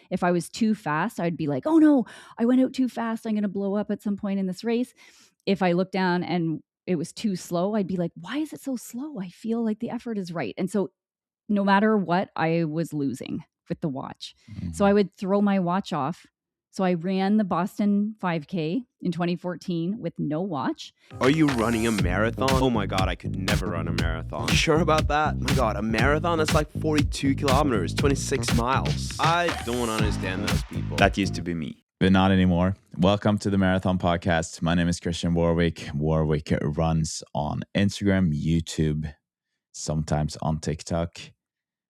If I was too fast, I'd be like, oh no, I went out too fast. I'm going to blow up at some point in this race. If I looked down and it was too slow, I'd be like, why is it so slow? I feel like the effort is right. And so no matter what, I was losing with the watch. So I would throw my watch off. So I ran the Boston 5K in 2014 with no watch. Are you running a marathon? Oh my God, I could never run a marathon. You sure about that? My God, a marathon, that's like 42 kilometers, 26 miles. I don't understand those people. That used to be me, but not anymore. Welcome to the Marathon Podcast. My name is Christian Warwick. Warwick runs on Instagram, YouTube, sometimes on TikTok.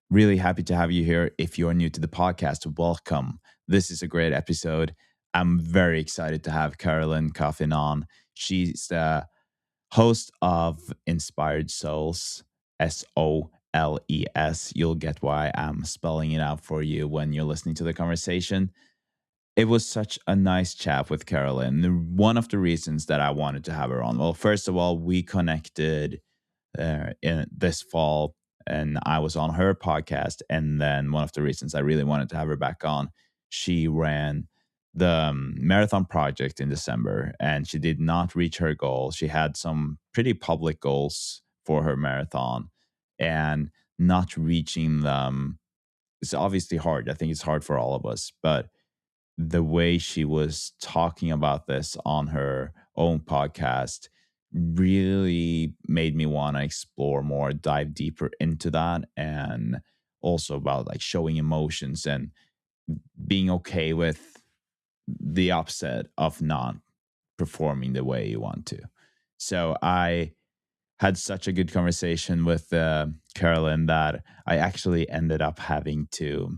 Really happy to have you here. If you're new to the podcast, welcome. This is a great episode. I'm very excited to have Carolyn Coffin on. She's the host of Inspired Souls, SOLES. You'll get why I'm spelling it out for you when you're listening to the conversation. It was such a nice chat with Carolyn. One of the reasons that I wanted to have her on, well, first of all, we connected in this fall, and I was on her podcast. And then one of the reasons I really wanted to have her back on, she ran the marathon project in December, and she did not reach her goal. She had some pretty public goals for her marathon, and not reaching them is obviously hard. I think it's hard for all of us, but the way she was talking about this on her own podcast really made me want to explore more, dive deeper into that, and also about like showing emotions and being okay with the upset of not performing the way you want to. So I had such a good conversation with Carolyn that I actually ended up having to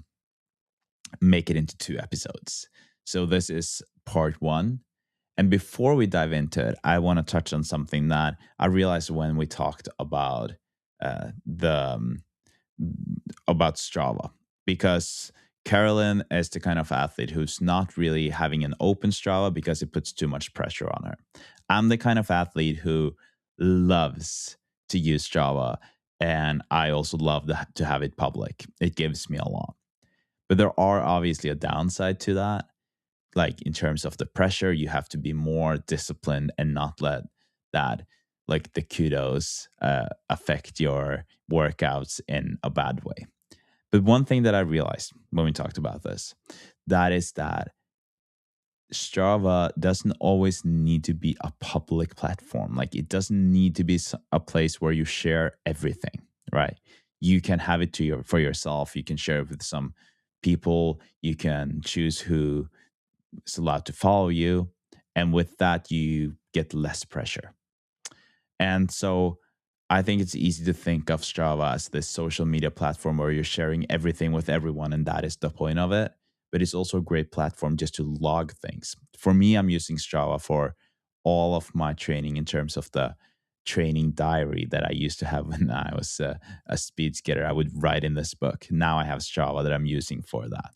make it into 2 episodes. So this is part 1. And before we dive into it, I want to touch on something that I realized when we talked about about Strava, because Carolyn is the kind of athlete who's not really having an open Strava because it puts too much pressure on her. I'm the kind of athlete who loves to use Strava, and I also love to have it public. It gives me a lot. But there are obviously a downside to that. Like in terms of the pressure, you have to be more disciplined and not let that, like the kudos, affect your workouts in a bad way. But one thing that I realized when we talked about this, that is that Strava doesn't always need to be a public platform. Like it doesn't need to be a place where you share everything, right? You can have it for yourself. You can share it with some people. You can choose who is allowed to follow you. And with that, you get less pressure. And so I think it's easy to think of Strava as this social media platform where you're sharing everything with everyone, and that is the point of it. But it's also a great platform just to log things. For me, I'm using Strava for all of my training in terms of the training diary that I used to have when I was a speed skater. I would write in this book. Now I have Strava that I'm using for that.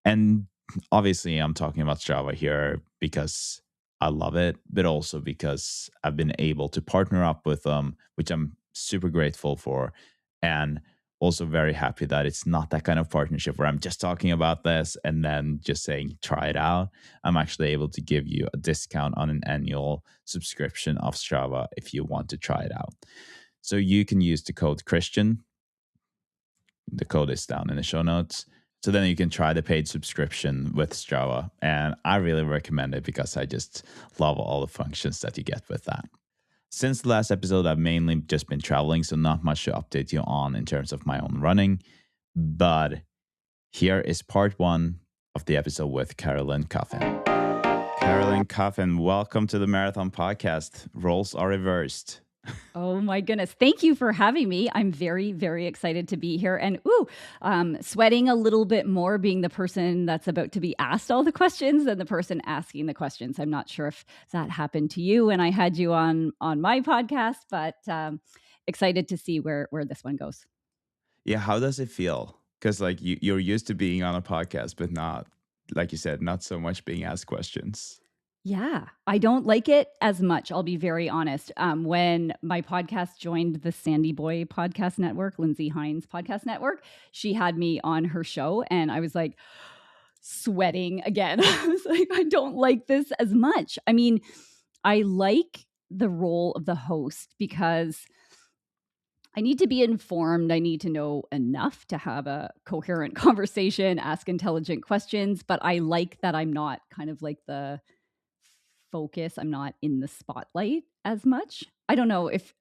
And obviously, I'm talking about Strava here because I love it, but also because I've been able to partner up with them, which I'm super grateful for. And also very happy that it's not that kind of partnership where I'm just talking about this and then just saying, try it out. I'm actually able to give you a discount on an annual subscription of Strava if you want to try it out. So you can use the code Christian. The code is down in the show notes. So then you can try the paid subscription with Strava. And I really recommend it because I just love all the functions that you get with that. Since the last episode, I've mainly just been traveling, so not much to update you on in terms of my own running. But here is part 1 of the episode with Carolyn Coffin. Carolyn Coffin, welcome to the Marathon Podcast. Roles are reversed. Oh my goodness. Thank you for having me. I'm very, very excited to be here and sweating a little bit more being the person that's about to be asked all the questions than the person asking the questions. I'm not sure if that happened to you when I had you on my podcast, but excited to see where this one goes. Yeah. How does it feel? Because like you're used to being on a podcast, but not, like you said, not so much being asked questions. Yeah, I don't like it as much. I'll be very honest. When my podcast joined the Sandy Boy podcast network, Lindsay Hines podcast network, she had me on her show and I was like sweating again. I was like, I don't like this as much. I mean, I like the role of the host because I need to be informed. I need to know enough to have a coherent conversation, ask intelligent questions, but I like that I'm not kind of like the focus. I'm not in the spotlight as much. I don't know if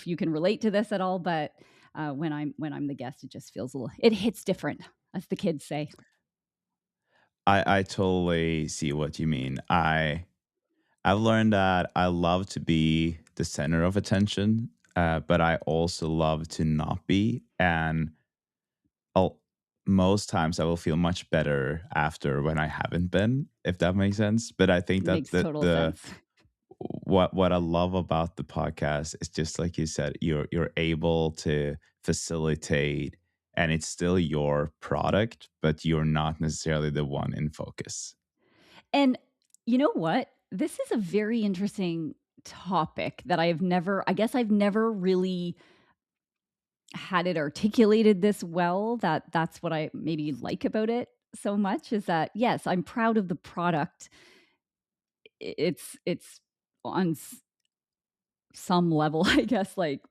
you can relate to this at all, but when I'm the guest, it just feels it hits different, as the kids say. I totally see what you mean. I've learned that I love to be the center of attention, but I also love to not be. And I'll, most times I will feel much better after when I haven't been, if that makes sense. But I think that Makes total the sense. what I love about the podcast is just like you said, you're able to facilitate, and it's still your product, but you're not necessarily the one in focus. And you know what? This is a very interesting topic that I guess I've never really had it articulated this well, that's what I maybe like about it so much, is that yes, I'm proud of the product. It's on some level, I guess, like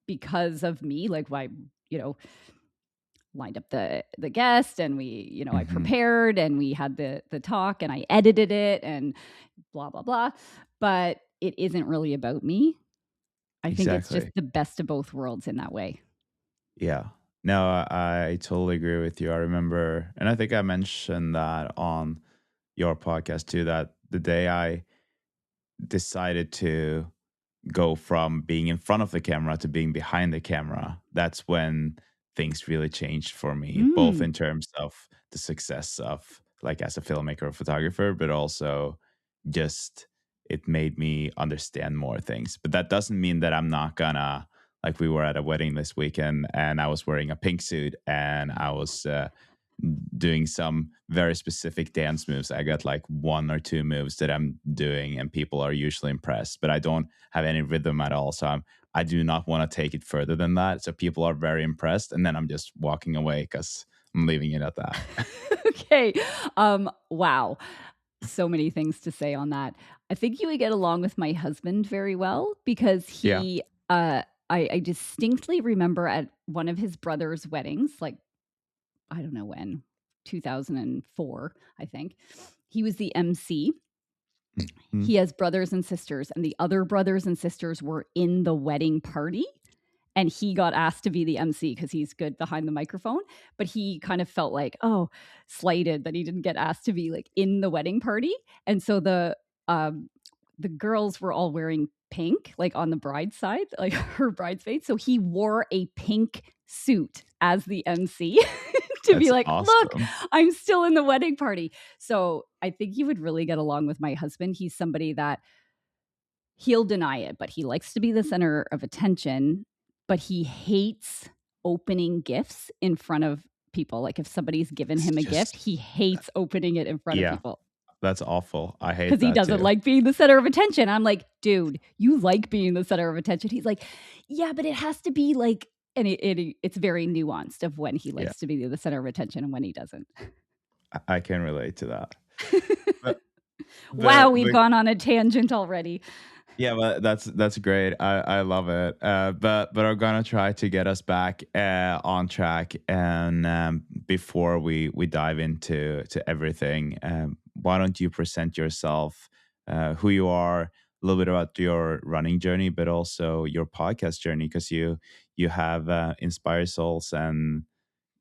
because of me, like why, you know, lined up the guest and I Hmm. prepared and we had the talk and I edited it and blah blah blah. But it isn't really about me. I think it's just Exactly. the best of both worlds in that way. Yeah. No, I totally agree with you. I remember, and I think I mentioned that on your podcast too, that the day I decided to go from being in front of the camera to being behind the camera, that's when things really changed for me, both Mm. in terms of the success of like as a filmmaker or photographer, but also just it made me understand more things. But that doesn't mean that I'm not gonna, like we were at a wedding this weekend and I was wearing a pink suit and I was doing some very specific dance moves. I got like one or two moves that I'm doing and people are usually impressed, but I don't have any rhythm at all. So I do not want to take it further than that. So people are very impressed and then I'm just walking away because I'm leaving it at that. Okay. Wow. So many things to say on that. I think you would get along with my husband very well because Yeah. I distinctly remember at one of his brother's weddings, like I don't know when, 2004, I think. He was the MC. Mhm. He has brothers and sisters, and the other brothers and sisters were in the wedding party. And he got asked to be the MC because he's good behind the microphone. But he kind of felt like, oh, slighted that he didn't get asked to be like in the wedding party. And so the girls were all wearing pink, like on the bride's side, like her bridesmaids. So he wore a pink suit as the MC to be That's like, look, awesome. I'm still in the wedding party. So I think you would really get along with my husband. He's somebody that he'll deny it, but he likes to be the center of attention, but he hates opening gifts in front of people. Like if somebody's given It's him a gift, just, he hates opening it in front of yeah, people that's awful. I hate because he that doesn't too. like being the center of attention. I'm like, dude, you like being the center of attention. He's like, yeah, but it has to be like, and it's very nuanced of when he Yeah, likes to be the center of attention and when he doesn't. I can relate to that. But Wow, the we've the gone on a tangent already. yeah, but that's great. I love it. But I'm gonna try to get us back on track. And before we dive into everything, why don't you present yourself, who you are, a little bit about your running journey, but also your podcast journey, because you have inspired souls and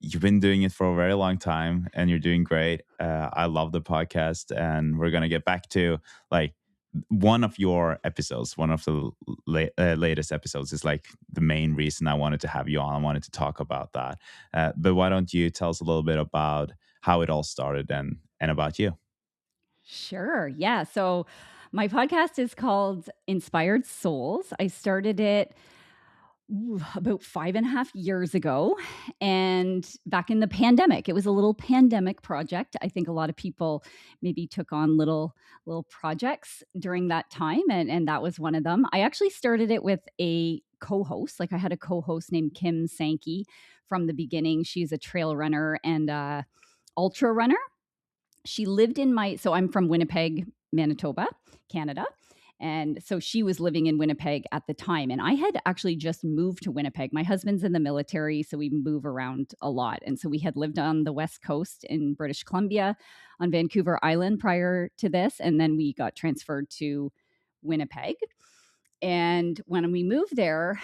you've been doing it for a very long time and you're doing great. I love the podcast, and we're gonna get back to like one of your episodes, one of the latest episodes is like the main reason I wanted to have you on. I wanted to talk about that. But why don't you tell us a little bit about how it all started and about you? Sure. Yeah. So my podcast is called Inspired Souls. I started it about 5.5 years ago. And back in the pandemic, it was a little pandemic project. I think a lot of people maybe took on little projects during that time. And that was one of them. I actually started it with a co-host. Like I had a co-host named Kim Sankey from the beginning. She's a trail runner and ultra runner. She lived in so I'm from Winnipeg, Manitoba, Canada. And so she was living in Winnipeg at the time. And I had actually just moved to Winnipeg. My husband's in the military, so we move around a lot. And so we had lived on the West Coast in British Columbia on Vancouver Island prior to this. And then we got transferred to Winnipeg. And when we moved there,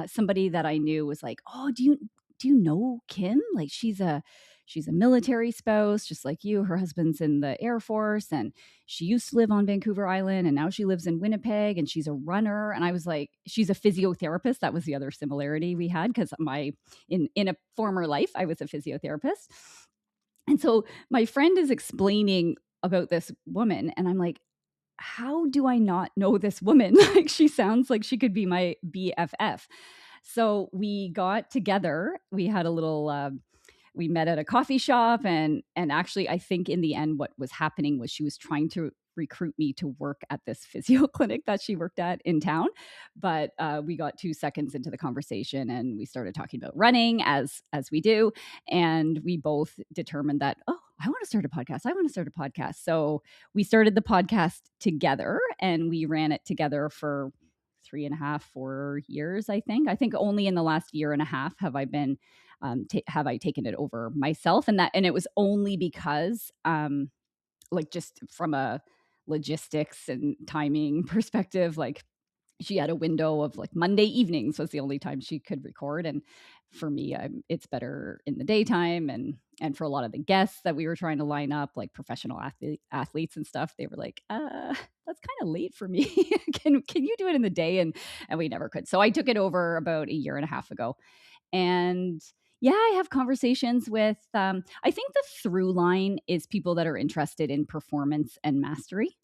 somebody that I knew was like, "Oh, do you know Kim? Like she's a military spouse, just like you. Her husband's in the Air Force, and she used to live on Vancouver Island, and now she lives in Winnipeg, and she's a runner." And I was like, "She's a physiotherapist." That was the other similarity we had because in a former life, I was a physiotherapist. And so my friend is explaining about this woman, and I'm like, how do I not know this woman? Like she sounds like she could be my BFF. So we got together. We had a little we met at a coffee shop, and actually I think in the end what was happening was she was trying to recruit me to work at this physio clinic that she worked at in town. But we got 2 seconds into the conversation and we started talking about running as we do. And we both determined that, oh, I want to start a podcast. So we started the podcast together and we ran it together for 3.5, 4 years, I think. I think only in the last year and a half have I been have I taken it over myself. And it was only because like just from a logistics and timing perspective, like she had a window of like Monday evenings was the only time she could record. And for me, it's better in the daytime. And for a lot of the guests that we were trying to line up, like professional athletes and stuff, they were like, that's kind of late for me. Can you do it in the day? And we never could. So I took it over about a year and a half ago. And yeah, I have conversations with, I think the through line is people that are interested in performance and mastery.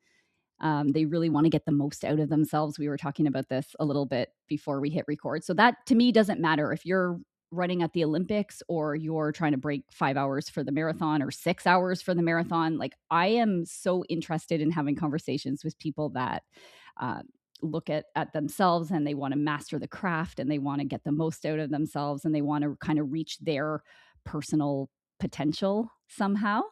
They really want to get the most out of themselves. We were talking about this a little bit before we hit record. So that to me doesn't matter if you're running at the Olympics or you're trying to break 5 hours for the marathon or 6 hours for the marathon. Like I am so interested in having conversations with people that look at themselves and they want to master the craft and they want to get the most out of themselves and they want to kind of reach their personal potential somehow.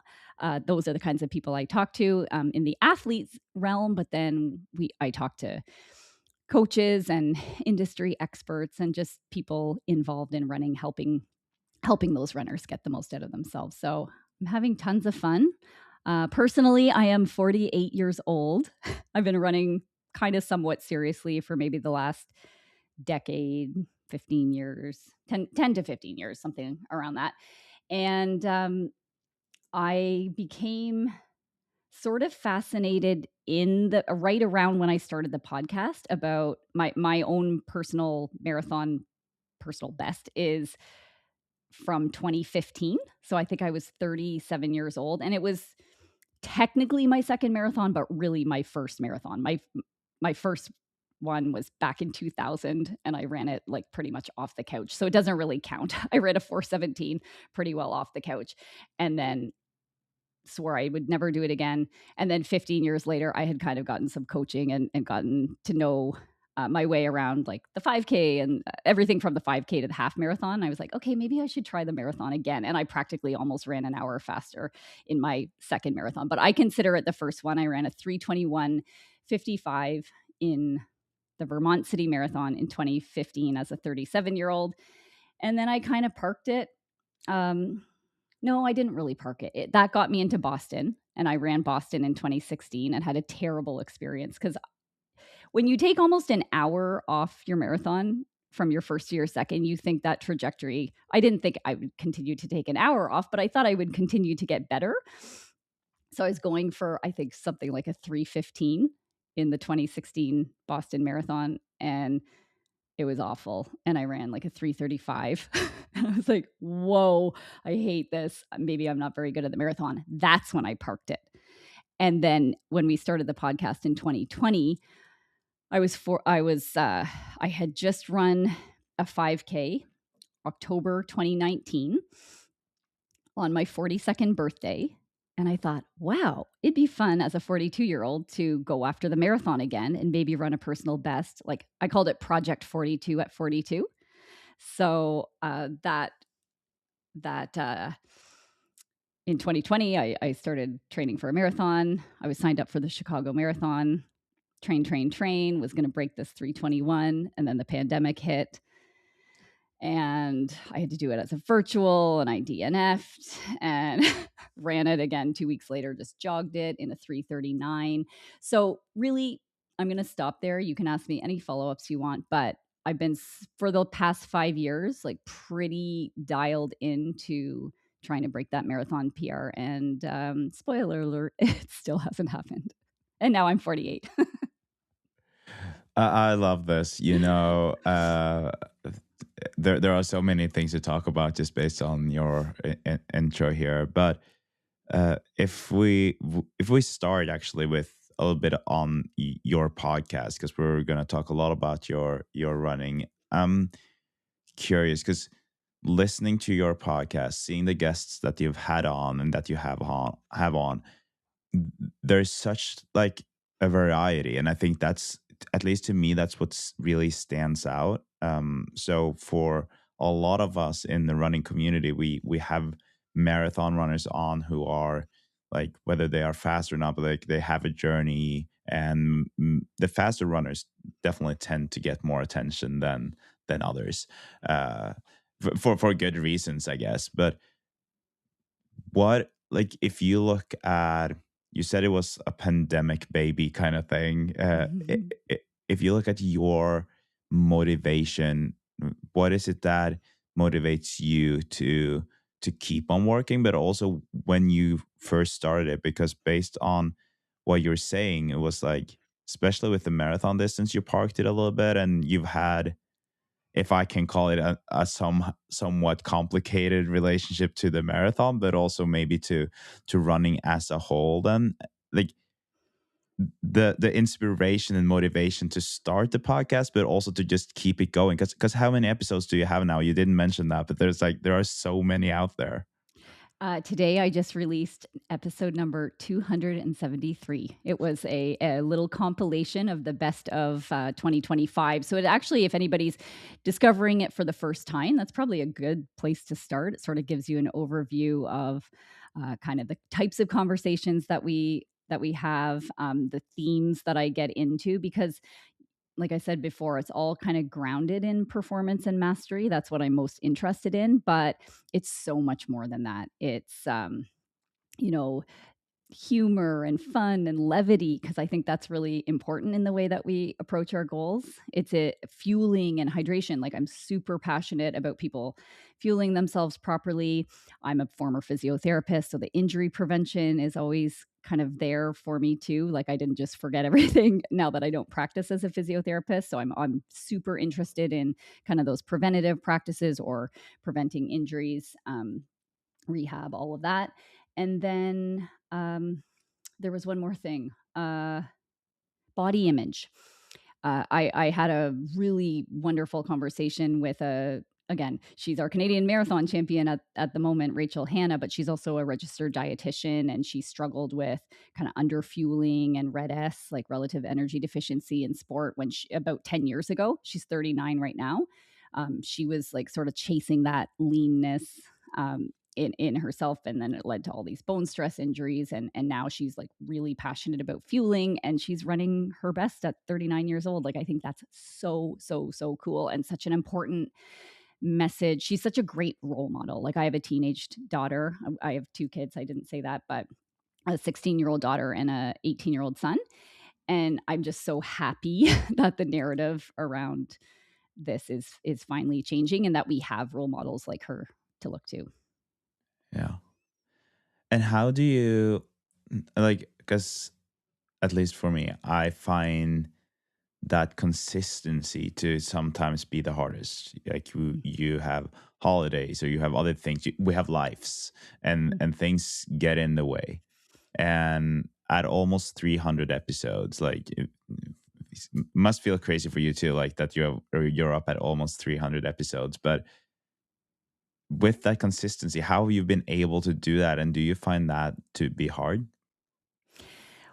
Those are the kinds of people I talk to in the athletes realm, but then I talk to coaches and industry experts and just people involved in running, helping those runners get the most out of themselves. So I'm having tons of fun. Personally, I am 48 years old. I've been running kind of somewhat seriously for maybe the last decade, 15 years, 10 to 15 years, something around that. And I became sort of fascinated in the right around when I started the podcast about my own personal marathon personal best is from 2015. So I think I was 37 years old and it was technically my second marathon, but really my first marathon. My first one was back in 2000 and I ran it like pretty much off the couch. So it doesn't really count. I ran a 4:17 pretty well off the couch and then swore I would never do it again. And then 15 years later, I had kind of gotten some coaching and gotten to know my way around like the 5K and everything from the 5K to the half marathon. I was like, okay, maybe I should try the marathon again. And I practically almost ran an hour faster in my second marathon. But I consider it the first one. I ran a 3:21:55 in the Vermont City Marathon in 2015 as a 37-year-old. And then I kind of parked it. No, I didn't really park it. That got me into Boston, and I ran Boston in 2016 and had a terrible experience because when you take almost an hour off your marathon from your first to your second, you think that trajectory, I didn't think I would continue to take an hour off, but I thought I would continue to get better. So I was going for, I think, something like a 3:15 in the 2016 Boston Marathon, and it was awful. And I ran like a 3:35. And I was like, whoa, I hate this. Maybe I'm not very good at the marathon. That's when I parked it. And then when we started the podcast in 2020, I had just run a 5K October 2019 on my 42nd birthday. And I thought, wow, it'd be fun as a 42-year-old to go after the marathon again and maybe run a personal best. Like I called it Project 42 at 42. So that in 2020, I started training for a marathon. I was signed up for the Chicago Marathon. Train, was going to break this 3:21. And then the pandemic hit. And I had to do it as a virtual, and I DNF'd and ran it again 2 weeks later, just jogged it in a 3:39. So really, I'm going to stop there. You can ask me any follow-ups you want, but I've been for the past 5 years, like pretty dialed into trying to break that marathon PR. And spoiler alert, it still hasn't happened. And now I'm 48. I love this. There are so many things to talk about just based on your intro here. But if we start actually with a little bit on your podcast, because we're going to talk a lot about your running. I'm curious because listening to your podcast, seeing the guests that you've had on and that you have on, there's such like a variety, and I think that's, at least to me, that's what really stands out. So for a lot of us in the running community, we have marathon runners on who are like, whether they are fast or not, but like they have a journey, and the faster runners definitely tend to get more attention than others, for good reasons, I guess. But what, like, if you look at, you said it was a pandemic baby kind of thing. If you look at your motivation, what is it that motivates you to keep on working, but also when you first started it? Because based on what you're saying, it was like, especially with the marathon distance, you parked it a little bit, and you've had, if I can call it, a somewhat complicated relationship to the marathon, but also maybe to running as a whole. Then, like, the inspiration and motivation to start the podcast, but also to just keep it going. Because how many episodes do you have now? You didn't mention that, but there are so many out there. Today, I just released episode number 273. It was a little compilation of the best of 2025. So it actually, if anybody's discovering it for the first time, that's probably a good place to start. It sort of gives you an overview of kind of the types of conversations that we have, the themes that I get into, because like I said before, it's all kind of grounded in performance and mastery. That's what I'm most interested in, but it's so much more than that. It's, you know, humor and fun and levity, because I think that's really important in the way that we approach our goals. It's a fueling and hydration. Like, I'm super passionate about people fueling themselves properly. I'm a former physiotherapist, so the injury prevention is always kind of there for me too. Like, I didn't just forget everything now that I don't practice as a physiotherapist. So I'm super interested in kind of those preventative practices or preventing injuries, rehab, all of that. And then there was one more thing, body image. I had a really wonderful conversation with again, she's our Canadian marathon champion at the moment, Rachel Hanna, but she's also a registered dietitian, and she struggled with kind of under fueling and RED-S, like relative energy deficiency in sport, when about 10 years ago. She's 39 right now. She was like sort of chasing that leanness, in herself, and then it led to all these bone stress injuries, and now she's like really passionate about fueling, and she's running her best at 39 years old. Like, I think that's so cool, and such an important message. She's such a great role model. Like, I have a teenage daughter. I have two kids, I didn't say that, but a 16-year-old daughter and a 18-year-old son, and I'm just so happy that the narrative around this is finally changing, and that we have role models like her to look to. Yeah. And how do you, like, because at least for me, I find that consistency to sometimes be the hardest. Like, you have holidays, or you have other things. We have lives, and things get in the way. And at almost 300 episodes, like, must feel crazy for you too, like that you're up at almost 300 episodes. But with that consistency, how have you been able to do that, and do you find that to be hard?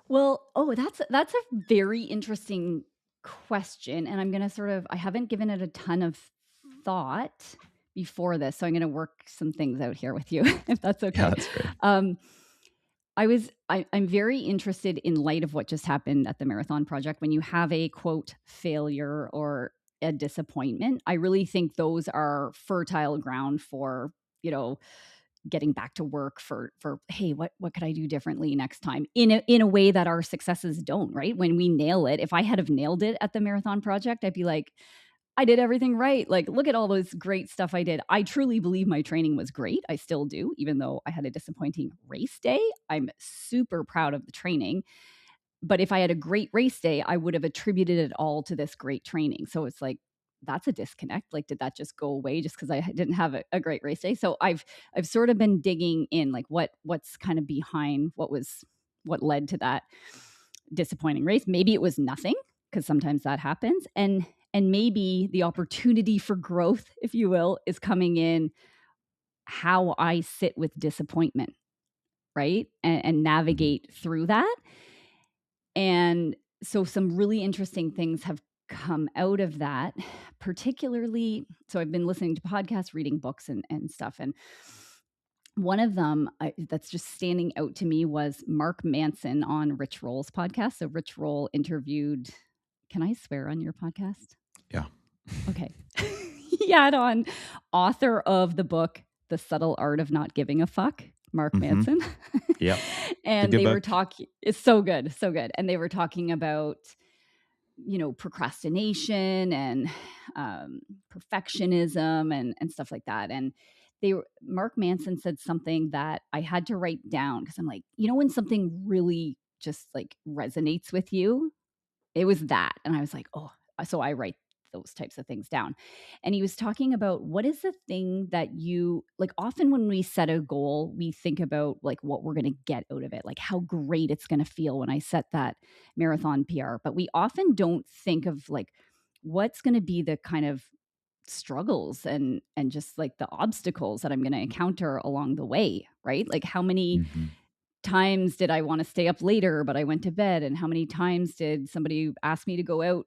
Well, oh, that's a very interesting question, and I'm gonna I haven't given it a ton of thought before this, so I'm gonna work some things out here with you, if that's Yeah, okay. that's great. Um, I'm very interested in light of what just happened at the Marathon Project. When you have a quote failure or a disappointment, I really think those are fertile ground for, you know, getting back to work for hey, what could I do differently next time in a way that our successes don't, right? When we nail it, if I had have nailed it at the Marathon Project, I'd be like, I did everything right. Like, look at all those great stuff I did. I truly believe my training was great. I still do, even though I had a disappointing race day. I'm super proud of the training. But if I had a great race day, I would have attributed it all to this great training. So it's like, that's a disconnect. Like, did that just go away just because I didn't have a great race day? So I've sort of been digging in, like what's kind of behind what led to that disappointing race. Maybe it was nothing, because sometimes that happens. And maybe the opportunity for growth, if you will, is coming in how I sit with disappointment, right? And Mhm. navigate through that. And so some really interesting things have come out of that, particularly. So I've been listening to podcasts, reading books, and stuff. And one of them that's just standing out to me was Mark Manson on Rich Roll's podcast. So Rich Roll interviewed, can I swear on your podcast? Yeah. Okay. He had on author of the book, The Subtle Art of Not Giving a Fuck, Mark Hmm. Manson. Yeah. It's a And good they were book. talking, it's so good, so good. And they were talking about, procrastination and perfectionism and stuff like that. And Mark Manson said something that I had to write down, because I'm like, when something really just like resonates with you, it was that. And I was like, oh, so I write those types of things down. And he was talking about, what is the thing that you like, often when we set a goal, we think about like what we're going to get out of it, like how great it's going to feel when I set that marathon PR. But we often don't think of like what's going to be the kind of struggles and just like the obstacles that I'm going to encounter along the way, right? Like how many Hmm. times did I want to stay up later, but I went to bed? And how many times did somebody ask me to go out,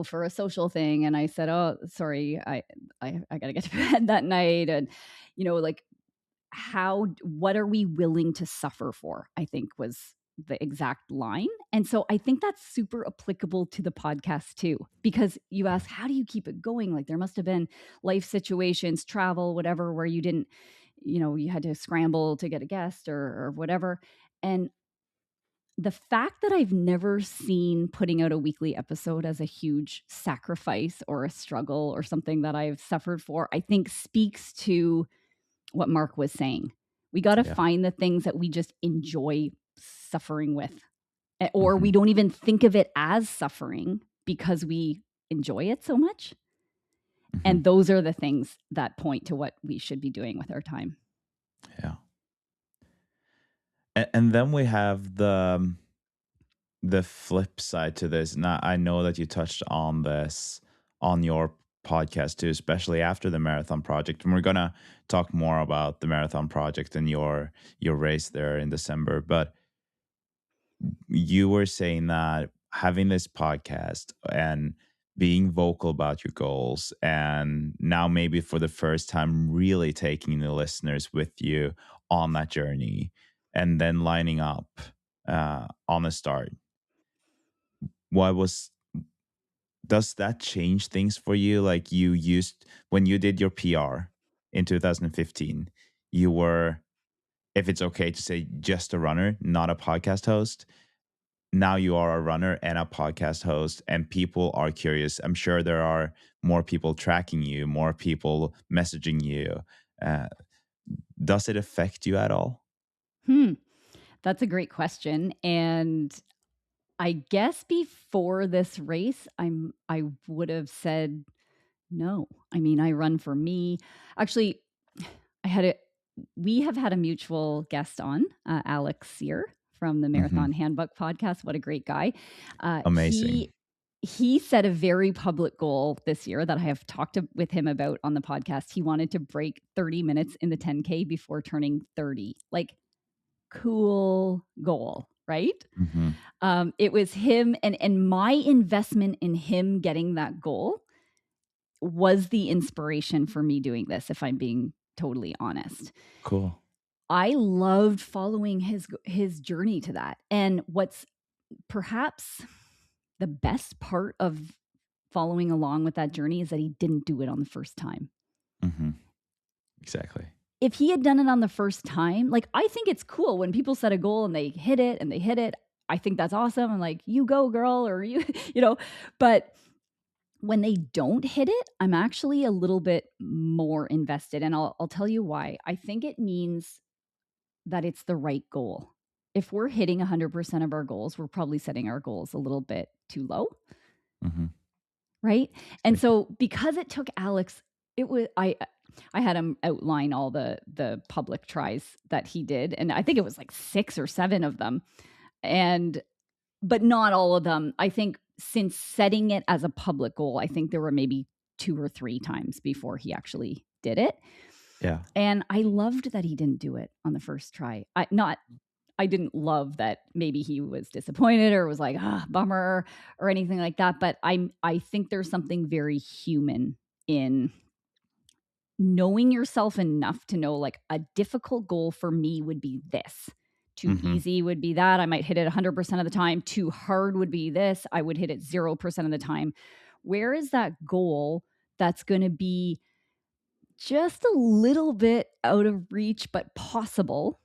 for a social thing? And I said, oh, sorry, I got to get to bed that night. And, like what are we willing to suffer for? I think was the exact line. And so I think that's super applicable to the podcast too, because you ask, how do you keep it going? Like there must have been life situations, travel, whatever, where you didn't, you had to scramble to get a guest or whatever. And the fact that I've never seen putting out a weekly episode as a huge sacrifice or a struggle or something that I've suffered for, I think speaks to what Mark was saying. We got to Yeah. find the things that we just enjoy suffering with, or we Hmm. don't even think of it as suffering because we enjoy it so much. Hmm. And those are the things that point to what we should be doing with our time. Yeah. And then we have the flip side to this. Now, I know that you touched on this on your podcast too, especially after the Marathon Project. And we're gonna talk more about the Marathon Project and your race there in December. But you were saying that having this podcast and being vocal about your goals, and now maybe for the first time really taking the listeners with you on that journey, and then lining up on the start, what was does that change things for you? Like, you used, when you did your PR in 2015, you were, if it's okay to say, just a runner, not a podcast host. Now you are a runner and a podcast host, and people are curious. I'm sure there are more people tracking you, more people messaging you. Uh, does it affect you at all? Hmm. That's a great question. And I guess before this race, I would have said no. I mean, I run for me. Actually, I had a we have had a mutual guest on, Alex Sear from the Mm-hmm. Marathon Handbook podcast. What a great guy. Amazing. He set a very public goal this year that I have talked with him about on the podcast. He wanted to break 30 minutes in the 10K before turning 30. Like, cool goal, right? Mm-hmm. It was him, and my investment in him getting that goal was the inspiration for me doing this, if I'm being totally honest. Cool. I loved following his journey to that. And what's perhaps the best part of following along with that journey is that he didn't do it on the first time. Mm-hmm. Exactly. If he had done it on the first time, like, I think it's cool when people set a goal and they hit it. I think that's awesome. I'm like, you go, girl, or you know, but when they don't hit it, I'm actually a little bit more invested. And I'll tell you why. I think it means that it's the right goal. If we're hitting 100% of our goals, we're probably setting our goals a little bit too low. Mm-hmm. Right. And so because it took Alex, I had him outline all the public tries that he did. And I think it was like 6 or 7 of them. But not all of them. I think since setting it as a public goal, I think there were maybe 2 or 3 times before he actually did it. Yeah. And I loved that he didn't do it on the first try. I didn't love that maybe he was disappointed or was like, bummer or anything like that. But I think there's something very human in knowing yourself enough to know, like, a difficult goal for me would be this. Too easy would be that. I might hit it 100% of the time. Too hard would be this. I would hit it 0% of the time. Where is that goal that's going to be just a little bit out of reach, but possible,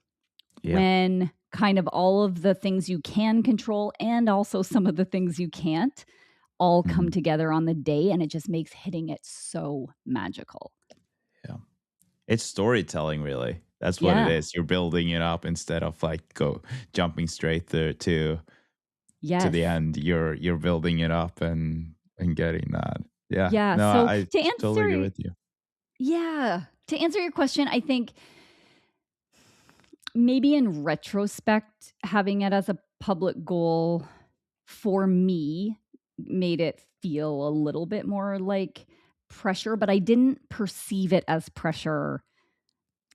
when kind of all of the things you can control and also some of the things you can't all come together on the day, and it just makes hitting it so magical. Yeah. It's storytelling, really. That's what it is. You're building it up instead of like jumping straight there to the end. You're building it up and getting that. Yeah. Yeah. No, So I totally agree with you. Yeah. To answer your question, I think maybe in retrospect, having it as a public goal for me made it feel a little bit more like pressure, but I didn't perceive it as pressure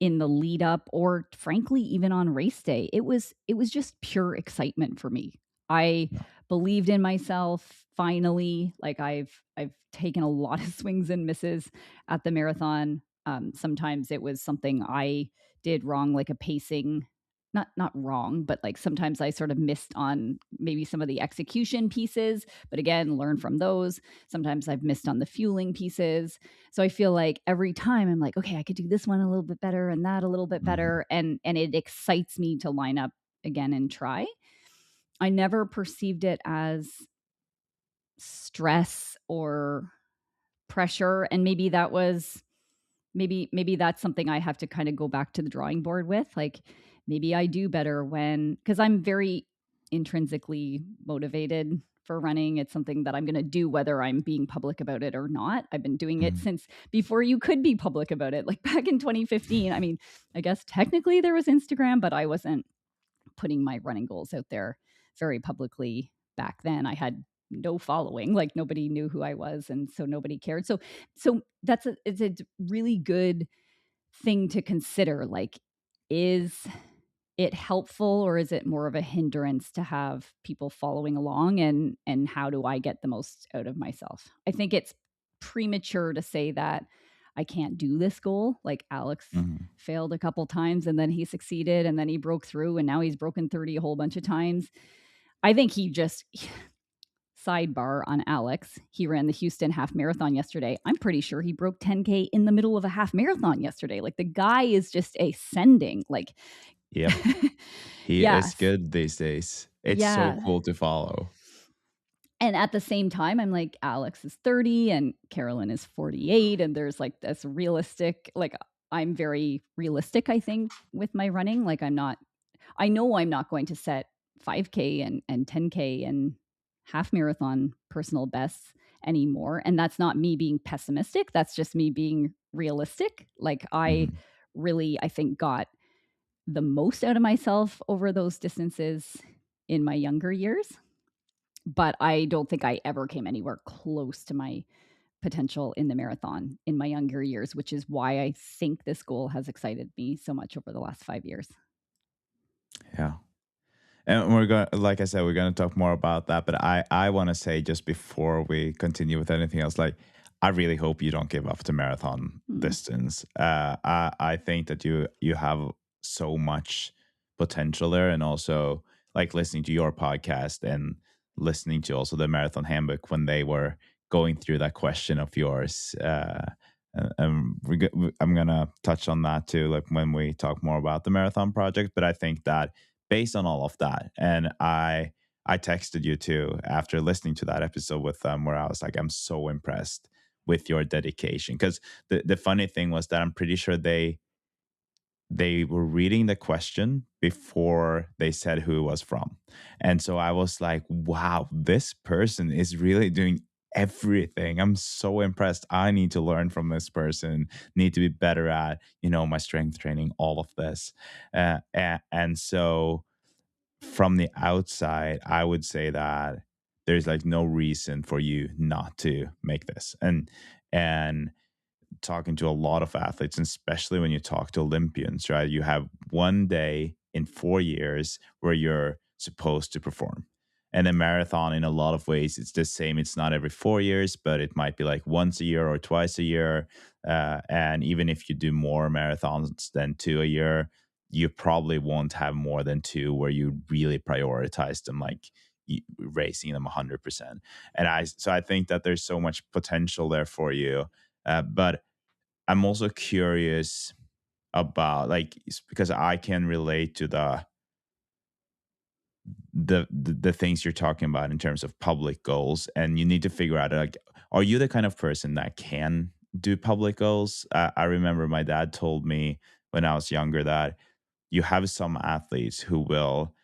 in the lead up, or frankly, even on race day. It was just pure excitement for me. I believed in myself finally. Like, I've taken a lot of swings and misses at the marathon. Sometimes it was something I did wrong, like a pacing, not wrong, but like sometimes I sort of missed on maybe some of the execution pieces, but again, learn from those. Sometimes I've missed on the fueling pieces. So I feel like every time I'm like, okay, I could do this one a little bit better and that a little bit better. And it excites me to line up again and try. I never perceived it as stress or pressure. And maybe that was, maybe that's something I have to kind of go back to the drawing board with. Like, maybe I do better because I'm very intrinsically motivated for running. It's something that I'm going to do whether I'm being public about it or not. I've been doing it since before you could be public about it. Like back in 2015, I mean, I guess technically there was Instagram, but I wasn't putting my running goals out there very publicly back then. I had no following, like nobody knew who I was, and so nobody cared. So it's a really good thing to consider. Like, is it helpful or is it more of a hindrance to have people following along, and how do I get the most out of myself? I think it's premature to say that I can't do this goal. Like, Alex failed a couple times and then he succeeded and then he broke through and now he's broken 30 a whole bunch of times. I think he just sidebar on Alex. He ran the Houston half marathon yesterday. I'm pretty sure he broke 10K in the middle of a half marathon yesterday. Like, the guy is just ascending. Like, yeah, he is good these days. It's so cool to follow. And at the same time, I'm like, Alex is 30 and Carolyn is 48. And there's like this realistic, like, I'm very realistic, I think, with my running. Like, I know I'm not going to set 5K and 10K and half marathon personal bests anymore. And that's not me being pessimistic. That's just me being realistic. Like, I really, I think, got the most out of myself over those distances in my younger years, but I don't think I ever came anywhere close to my potential in the marathon in my younger years, which is why I think this goal has excited me so much over the last 5 years. Yeah. And we're going, like I said, we're going to talk more about that. But I want to say just before we continue with anything else, like I really hope you don't give up the marathon Mm, distance. I think that you have so much potential there, and also like listening to your podcast and listening to also the marathon handbook when they were going through that question of yours. I'm gonna touch on that too, like when we talk more about the marathon project. But I think that based on all of that, and I texted you too after listening to that episode with them, where I was like, I'm so impressed with your dedication. Because the funny thing was that I'm pretty sure they were reading the question before they said who it was from. And so I was like, wow, this person is really doing everything. I'm so impressed. I need to learn from this person, need to be better at, my strength training, all of this. And so from the outside, I would say that there's like no reason for you not to make this. And talking to a lot of athletes, and especially when you talk to Olympians, right? You have one day in 4 years where you're supposed to perform. And a marathon, in a lot of ways, it's the same. It's not every 4 years, but it might be like once a year or twice a year. And even if you do more marathons than two a year, you probably won't have more than two where you really prioritize them, like racing them 100%. So I think that there's so much potential there for you. But I'm also curious about like because I can relate to the things you're talking about in terms of public goals, and you need to figure out like, are you the kind of person that can do public goals? I remember my dad told me when I was younger that you have some athletes who will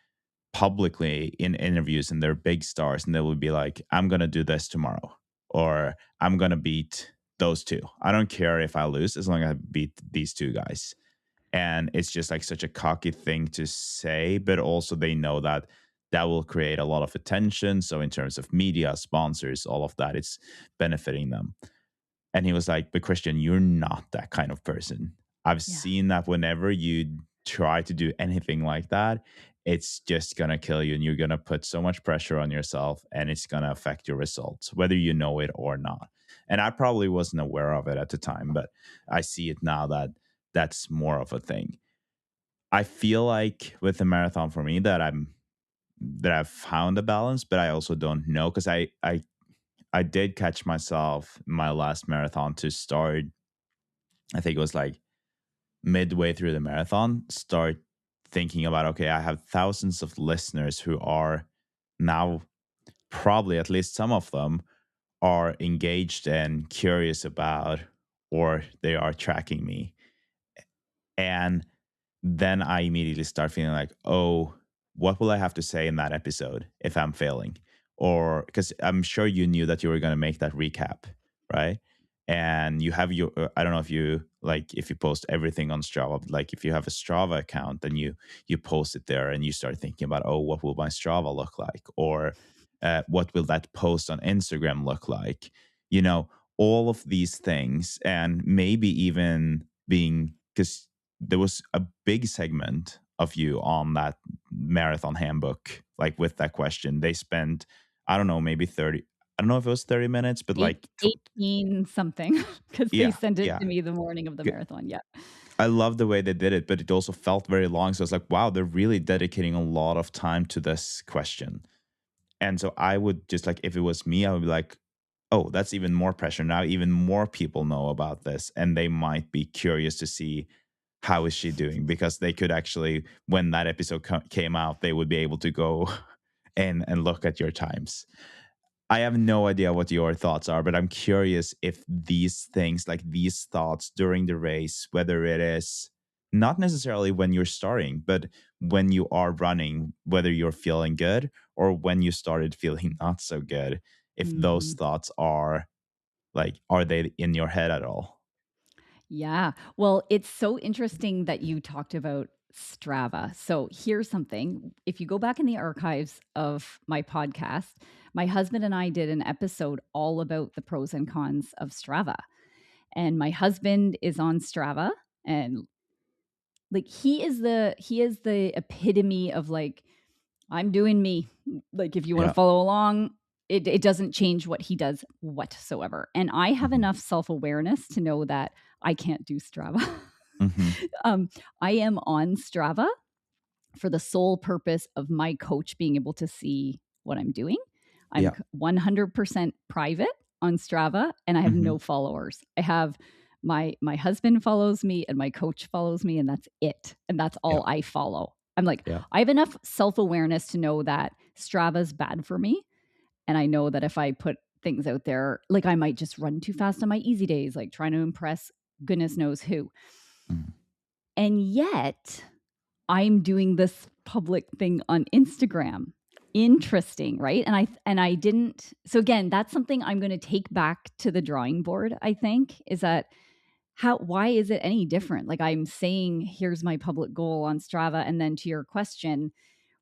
publicly in interviews, and they're big stars, and they will be like, I'm gonna do this tomorrow, or I'm gonna beat those two. I don't care if I lose as long as I beat these two guys. And it's just like such a cocky thing to say, but also they know that that will create a lot of attention. So in terms of media, sponsors, all of that, it's benefiting them. And he was like, but Christian, you're not that kind of person. I've yeah. seen that whenever you try to do anything like that, it's just going to kill you, and you're going to put so much pressure on yourself, and it's going to affect your results, whether you know it or not. And I probably wasn't aware of it at the time, but I see it now that that's more of a thing. I feel like with the marathon for me that I've found a balance, but I also don't know because I did catch myself in my last marathon to start. I think it was like midway through the marathon, start thinking about, okay, I have thousands of listeners who are now probably at least some of them are engaged and curious about, or they are tracking me. And then I immediately start feeling like, oh, what will I have to say in that episode if I'm failing? Or because I'm sure you knew that you were going to make that recap, right? And you have your, I don't know if you like, if you post everything on Strava, like if you have a Strava account, then you post it there and you start thinking about, oh, what will my Strava look like? Or what will that post on Instagram look like? You know, all of these things, and maybe even being, because there was a big segment of you on that marathon handbook, like with that question. They spent, I don't know, maybe 30, I don't know if it was 30 minutes, but Eight like, 18 something because they yeah, sent it yeah. to me the morning of the G- marathon, yeah. I love the way they did it, but it also felt very long. So it's like, wow, they're really dedicating a lot of time to this question. And so I would just like, if it was me, I would be like, oh, that's even more pressure. Now, even more people know about this, and they might be curious to see how is she doing, because they could actually, when that episode came out, they would be able to go and look at your times. I have no idea what your thoughts are, but I'm curious if these things, like these thoughts during the race, whether it is not necessarily when you're starting, but when you are running, whether you're feeling good or when you started feeling not so good, if those Mhm. thoughts are like, are they in your head at all? Yeah. Well, it's so interesting that you talked about Strava. So here's something. If you go back in the archives of my podcast, my husband and I did an episode all about the pros and cons of Strava. And my husband is on Strava, and like he is the epitome of like, I'm doing me. Like if you want to Yeah. follow along, it doesn't change what he does whatsoever. And I have Mhm. enough self-awareness to know that I can't do Strava. Mhm. I am on Strava for the sole purpose of my coach being able to see what I'm doing. I'm Yeah. 100% private on Strava, and I have Mhm. no followers. I have my husband follows me and my coach follows me, and that's it. And that's Yeah. all I follow. I'm like, Yeah. I have enough self-awareness to know that Strava's bad for me. And I know that if I put things out there, like I might just run too fast on my easy days, like trying to impress goodness knows who. Mhm. And yet I'm doing this public thing on Instagram. Interesting, right? And I didn't. So again, that's something I'm going to take back to the drawing board, I think, is that why is it any different? Like I'm saying, here's my public goal on Strava, and then to your question,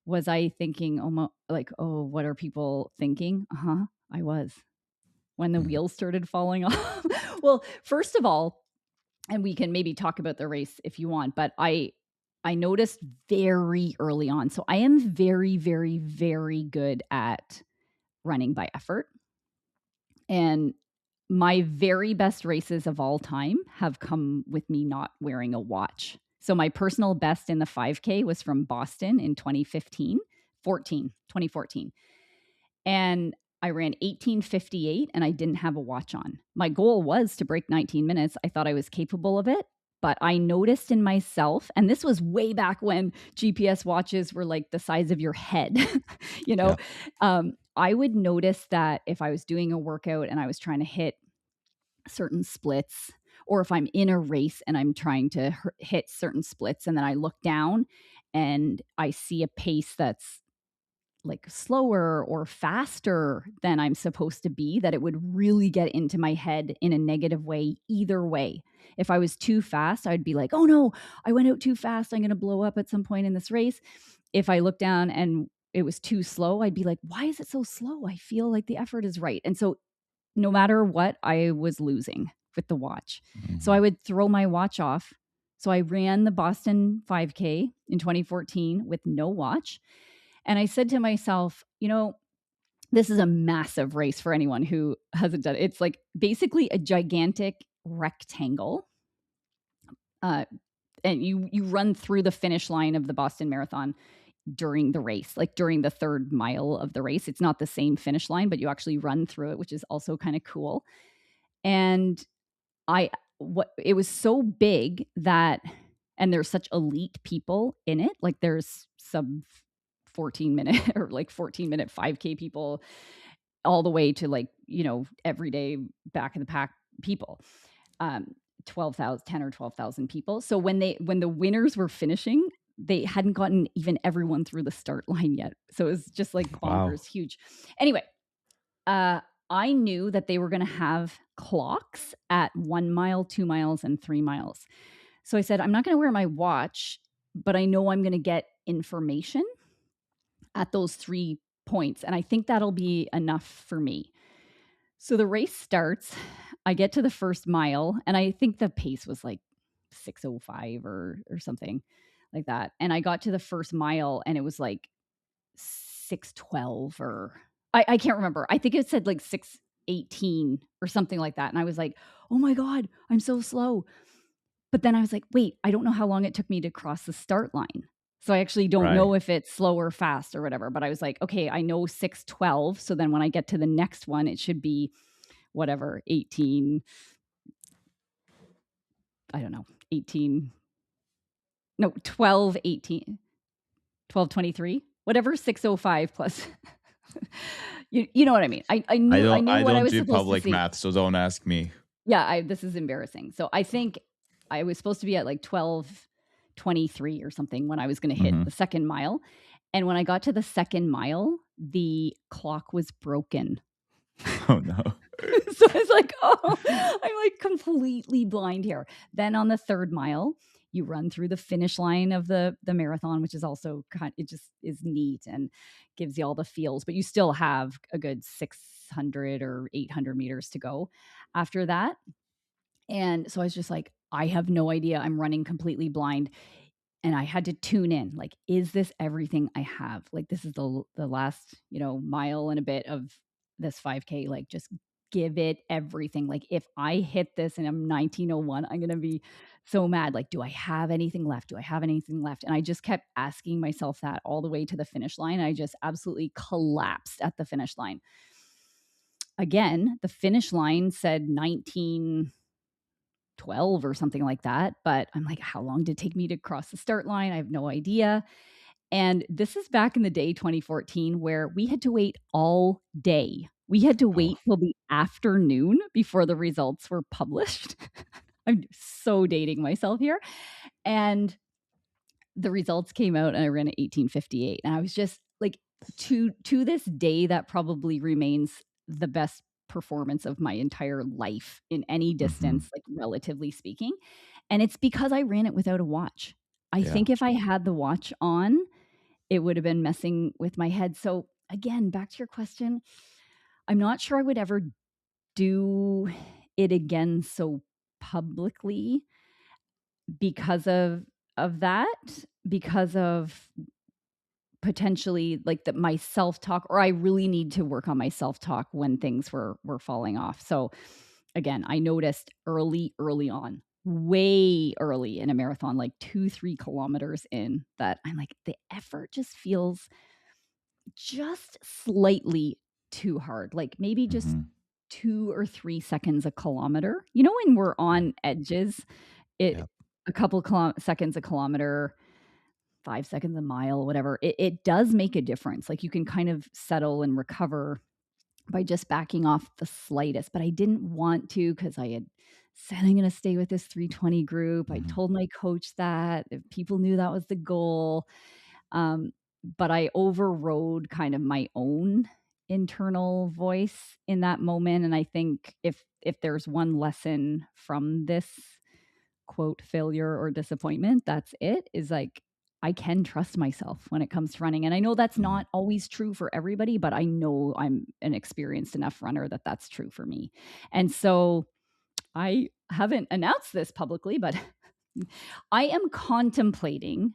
was I thinking oh, what are people thinking? Uh-huh. I was. When the Mhm. wheels started falling off. Well, first of all, and we can maybe talk about the race if you want, but I noticed very early on. So I am very, very, very good at running by effort. And my very best races of all time have come with me not wearing a watch. So my personal best in the 5K was from Boston in 2014. And I ran 18:58 and I didn't have a watch on. My goal was to break 19 minutes. I thought I was capable of it, but I noticed in myself, and this was way back when GPS watches were like the size of your head, you know, Yeah. I would notice that if I was doing a workout and I was trying to hit certain splits, or if I'm in a race and I'm trying to hit certain splits, and then I look down and I see a pace that's like slower or faster than I'm supposed to be, that it would really get into my head in a negative way either way. If I was too fast, I'd be like, oh no, I went out too fast. I'm going to blow up at some point in this race. If I look down and it was too slow, I'd be like, why is it so slow? I feel like the effort is right. And so no matter what, I was losing with the watch. So I Mhm. would throw my watch off. So I ran the Boston 5K in 2014 with no watch. And I said to myself, this is a massive race for anyone who hasn't done it. It's like basically a gigantic rectangle. And you run through the finish line of the Boston Marathon during the race, like during the third mile of the race. It's not the same finish line, but you actually run through it, which is also kind of cool. And it was so big that, and there's such elite people in it. Like there's sub 14-minute or like 14-minute 5K people, all the way to like, everyday back of the pack people. 10 or 12,000 people. So when the winners were finishing, they hadn't gotten even everyone through the start line yet. So it was just like Wow. bonkers huge. Anyway, I knew that they were going to have clocks at 1 mile, 2 miles, and 3 miles. So I said, I'm not going to wear my watch, but I know I'm going to get information at those 3 points. And I think that'll be enough for me. So the race starts. I get to the first mile, and I think the pace was like 6:05 or something like that. And I got to the first mile, and it was like 6:12, or I can't remember. I think it said like 6:18 or something like that. And I was like, oh my God, I'm so slow. But then I was like, wait, I don't know how long it took me to cross the start line. So I actually don't Right. know if it's slow or fast or whatever. But I was like, okay, I know 6:12. So then when I get to the next one, it should be whatever, 18, I don't know, 18, no, 12, 18, 12:23, whatever, 6:05 plus. You know what I mean? I knew I what I don't was do supposed to public see. math, so don't ask me. Yeah, this is embarrassing. So I think I was supposed to be at like 12:23 or something when I was going to hit Mhm. the second mile. And when I got to the second mile, the clock was broken. Oh no. So I was like, oh, I'm like completely blind here. Then on the third mile, you run through the finish line of the marathon, which is also it just is neat and gives you all the feels, but you still have a good 600 or 800 meters to go after that. And so I was just like, I have no idea. I'm running completely blind. And I had to tune in, like, is this everything I have? Like, this is the last, mile and a bit of this 5K. Like, just give it everything. Like, if I hit this and I'm 1901, I'm gonna be so mad. Like, do I have anything left? Do I have anything left? And I just kept asking myself that all the way to the finish line. I just absolutely collapsed at the finish line. Again, the finish line said 1912 or something like that. But I'm like, how long did it take me to cross the start line? I have no idea. And this is back in the day, 2014, where we had to wait all day. We had to Oh. wait till the afternoon before the results were published. I'm so dating myself here. And the results came out and I ran at 18:58. And I was just like, to this day, that probably remains the best performance of my entire life in any Hmm. distance, like relatively speaking. And it's because I ran it without a watch. I Yeah. think if I had the watch on, it would have been messing with my head. So again, back to your question, I'm not sure I would ever do it again so publicly because of that, because of potentially like that my self-talk, or I really need to work on my self-talk when things were falling off. So again, I noticed early on, way early in a marathon, like 2-3 kilometers in, that I'm like, the effort just feels just slightly too hard, like maybe just Hmm. 2 or 3 seconds a kilometer. You know, when we're Yeah. on edges, it Yeah. a couple seconds a kilometer, 5 seconds a mile, whatever, it does make a difference. Like, you can kind of settle and recover by just backing off the slightest, but I didn't want to because I had said I'm gonna stay with this 320 group. I Hmm. told my coach that, if people knew that was the goal. Um, but I overrode kind of my own internal voice in that moment, and I think if there's one lesson from this quote failure or disappointment, that's it, is like, I can trust myself when it comes to running. And I know that's Hmm. not always true for everybody, but I know I'm an experienced enough runner that that's true for me. And so I haven't announced this publicly, but I am contemplating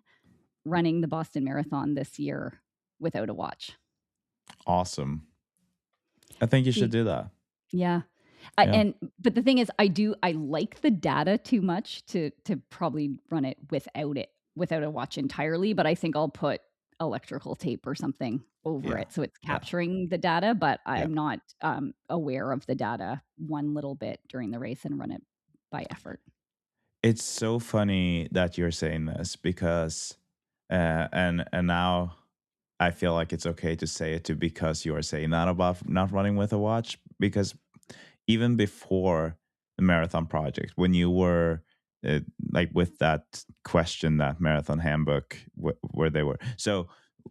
running the Boston Marathon this year without a watch. Awesome. I think you should Be do that. Yeah. Yeah. But the thing is, I like the data too much to probably run it without a watch entirely, but I think I'll put electrical tape or something over Yeah. it so it's Yeah. capturing the data, but Yeah. I'm not, aware of the data one little bit during the race and run it by effort. It's so funny that you're saying this because, and now I feel like it's okay to say it too because you are saying that about not running with a watch. Because even before the marathon project, when you were uh, like with that question, that marathon handbook, where they were. So,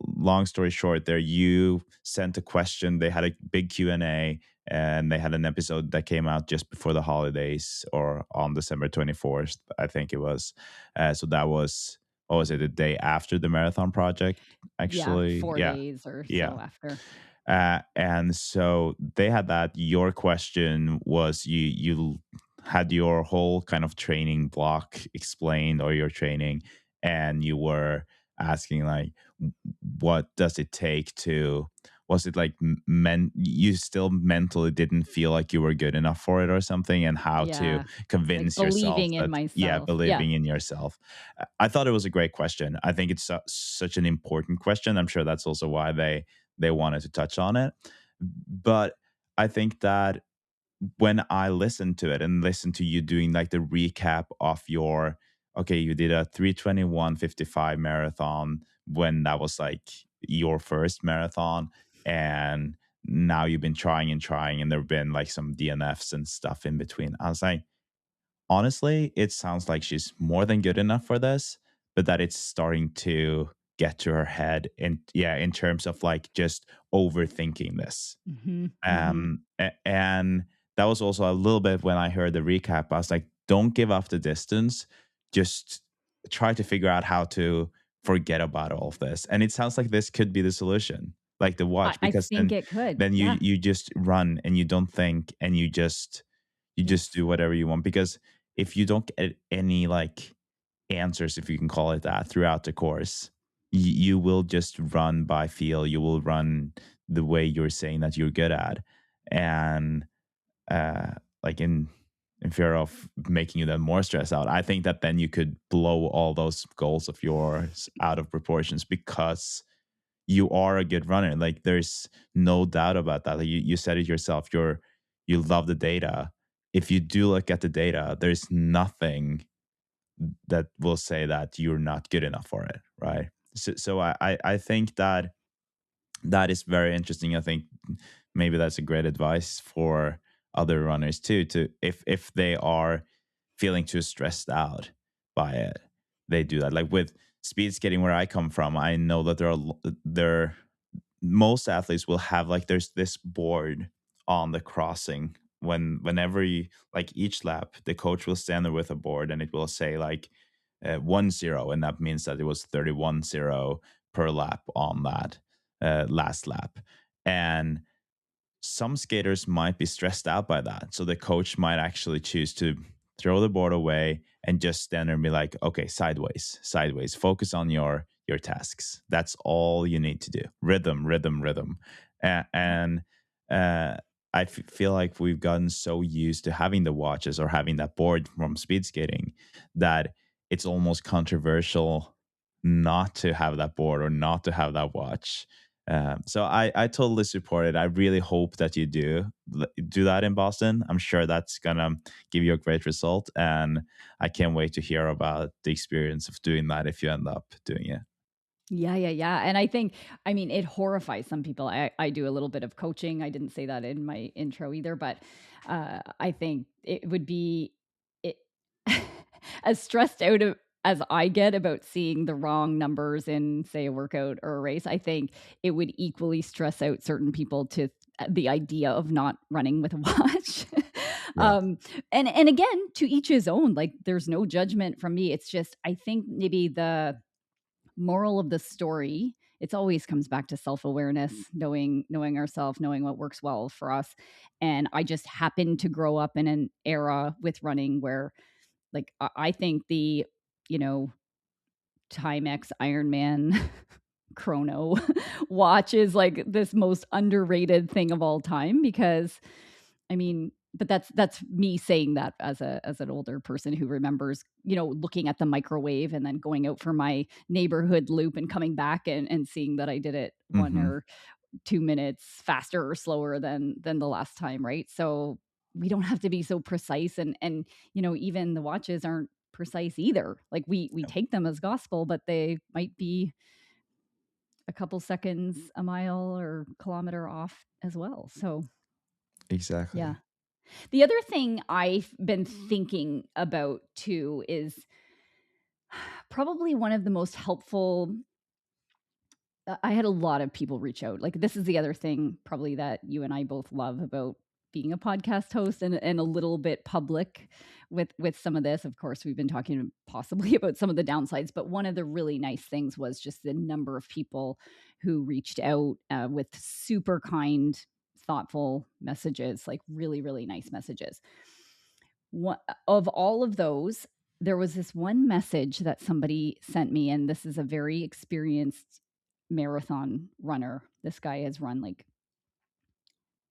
long story short, there you sent a question. They had a big Q&A, and they had an episode that came out just before the holidays or on December 24th, I think it was. So that was, what was it, the day after the marathon project? Yeah, Actually, 4 yeah, days or yeah. so after. And so they had that. Your question was, you had your whole kind of training block explained, or your training, and you were asking like, what does it take to? Was it like you still mentally didn't feel like you were good enough for it or something, and how to Yeah, like convince yourself believing in that, yeah, myself. Yeah. believing in yourself. I thought it was a great question. I think it's such an important question. I'm sure that's also why they wanted to touch on it. But I think that when I listened to it and listened to you doing like the recap of your, okay, you did a 3:21:55 marathon when that was like your first marathon. And now you've been trying and trying, and there have been like some DNFs and stuff in between. I was like, honestly, it sounds like she's more than good enough for this, but that it's starting to get to her head, in, yeah, in terms of like just overthinking this. Mhm, mhm. And that was also a little bit when I heard the recap. I was like, don't give up the distance. Just try to figure out how to forget about all of this. And it sounds like this could be the solution, like the watch, I because think it could. then Yeah. you just run and you don't think, and you just Yes. do whatever you want. Because if you don't get any like answers, if you can call it that, throughout the course, you will just run by feel. You will run the way you're saying that you're good at, and uh, like in fear of making you then more stressed out. I think that then you could blow all those goals of yours out of proportions because you are a good runner. Like there's no doubt about that. Like you said it yourself. You love the data. If you do look at the data, there's nothing that will say that you're not good enough for it, right? So I think that that is very interesting. I think maybe that's a great advice for other runners too. To if they are feeling too stressed out by it, they do that. Like with speed skating, where I come from, I know that there most athletes will have like there's this board on the crossing whenever you like each lap the coach will stand there with a board and it will say like 1-0, and that means that it was 31-0 per lap on that last lap. And some skaters might be stressed out by that. So the coach might actually choose to throw the board away and just stand there and be like, okay, sideways, sideways, focus on your tasks. That's all you need to do. Rhythm, rhythm, rhythm. And feel like we've gotten so used to having the watches or having that board from speed skating that it's almost controversial not to have that board or not to have that watch. So I totally support it. I really hope that you do that in Boston. I'm sure that's gonna give you a great result, and I can't wait to hear about the experience of doing that if you end up doing it. Yeah, yeah, yeah. And I think, I mean, it horrifies some people. I do a little bit of coaching. I didn't say that in my intro either, but I think it would be it, as stressed out as I get about seeing the wrong numbers in, say, a workout or a race. I think it would equally stress out certain people to the idea of not running with a watch. Yeah. um, and again, to each his own. Like, there's no judgment from me. It's just, I think maybe the moral of the story, it's always comes back to self-awareness, knowing ourselves, knowing what works well for us. And I just happened to grow up in an era with running where, like, I think the, you know, Timex Ironman chrono watch is like this most underrated thing of all time. Because I mean, but that's me saying that as an older person who remembers, looking at the microwave and then going out for my neighborhood loop and coming back and seeing that I did it 1 Hmm. or 2 minutes faster or slower than the last time, right? So we don't have to be so precise, and even the watches aren't precise either. Like, we take them as gospel, but they might be a couple seconds, a mile or kilometer off as well. So, yeah. Exactly. The other thing I've been thinking about too is probably one of the most helpful. I had a lot of people reach out. Like, this is the other thing probably that you and I both love about being a podcast host, and a little bit public with some of this. Of course, we've been talking possibly about some of the downsides, but one of the really nice things was just the number of people who reached out with super kind, thoughtful messages, like really, really nice messages. One of all of those, there was this one message that somebody sent me, and this is a very experienced marathon runner. This guy has run like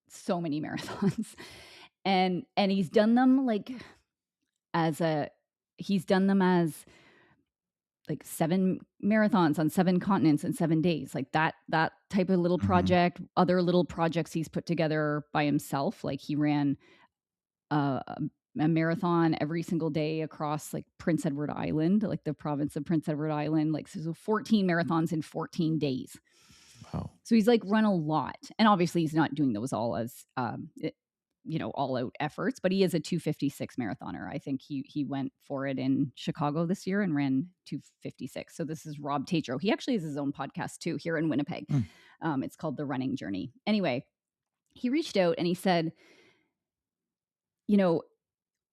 so many marathons, and he's done them like as a he's done them as like 7 marathons on 7 continents in 7 days, like that type of little Hmm. project. Other little projects he's put together by himself, like he ran uh, a marathon every single day across like Prince Edward Island, like the province of Prince Edward Island, like so 14 marathons in 14 days. Wow. So he's like run a lot. And obviously he's not doing those all as all out efforts, but he is a 256 marathoner. I think he went for it in Chicago this year and ran 256. So this is Rob Tatro. He actually has his own podcast too here in Winnipeg. Mm. It's called The Running Journey. Anyway, he reached out and he said, you know,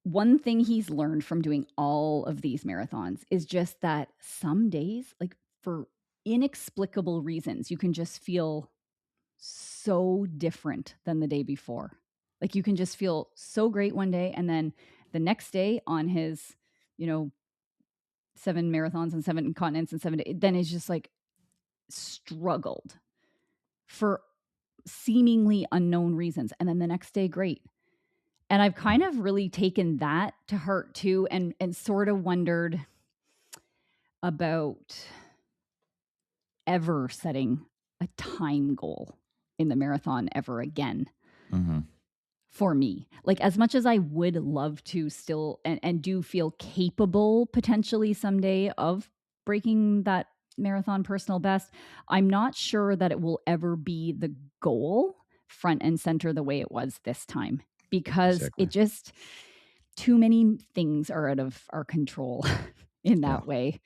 one thing he's learned from doing all of these marathons is just that some days, like for inexplicable reasons, you can just feel so different than the day before. Like you can just feel so great one day, and then the next day on his, 7 marathons and 7 continents and 7 days, then it's just like struggled for seemingly unknown reasons. And then the next day, great. And I've kind of really taken that to heart too, and sort of wondered about ever setting a time goal in the marathon ever again. Mm-hmm. For me, like as much as I would love to still and do feel capable potentially someday of breaking that marathon personal best, I'm not sure that it will ever be the goal front and center the way it was this time, because Exactly. it just, too many things are out of our control in Yeah. that way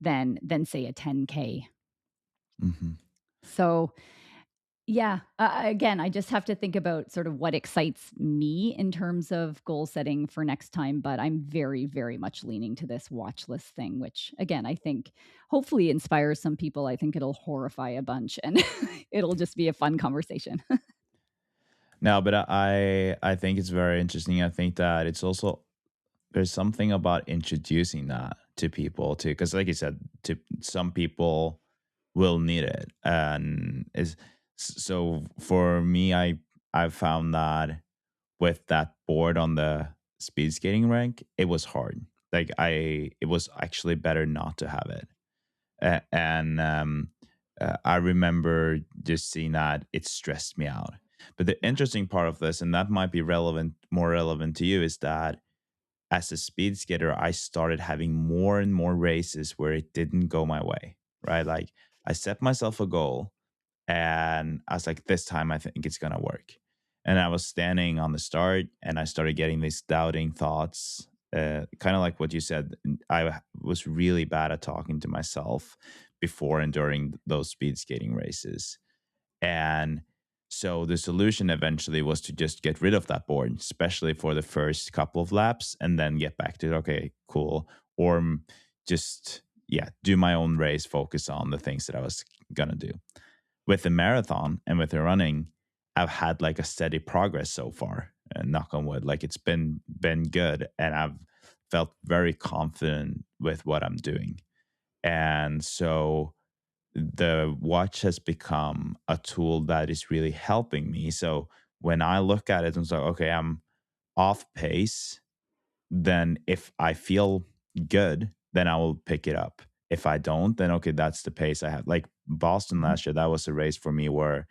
than say a 10K. Mm-hmm. So yeah. Again, I just have to think about sort of what excites me in terms of goal setting for next time. But I'm very, very much leaning to this watch list thing, which again, I think hopefully inspires some people. I think it'll horrify a bunch, and it'll just be a fun conversation. No, but I think it's very interesting. I think that it's also there's something about introducing that to people too, because like you said, to some people will need it, and is so for me, I found that with that board on the speed skating rink, it was hard. Like it was actually better not to have it. And I remember just seeing that it stressed me out. But the interesting part of this, and that might be more relevant to you, is that as a speed skater, I started having more and more races where it didn't go my way, right? Like I set myself a goal and I was like, this time I think it's going to work. And I was standing on the start and I started getting these doubting thoughts, kind of like what you said. I was really bad at talking to myself before and during those speed skating races. And so the solution eventually was to just get rid of that board, especially for the first couple of laps, and then get back to, okay, cool. Or just, yeah, do my own race, focus on the things that I was going to do. With the marathon and with the running, I've had like a steady progress so far, and knock on wood, like it's been good. And I've felt very confident with what I'm doing. And so the watch has become a tool that is really helping me. So when I look at it and say, okay, I'm off pace, then if I feel good, then I will pick it up. If I don't, then okay, that's the pace I have. Like Boston Mhm. last year, that was a race for me where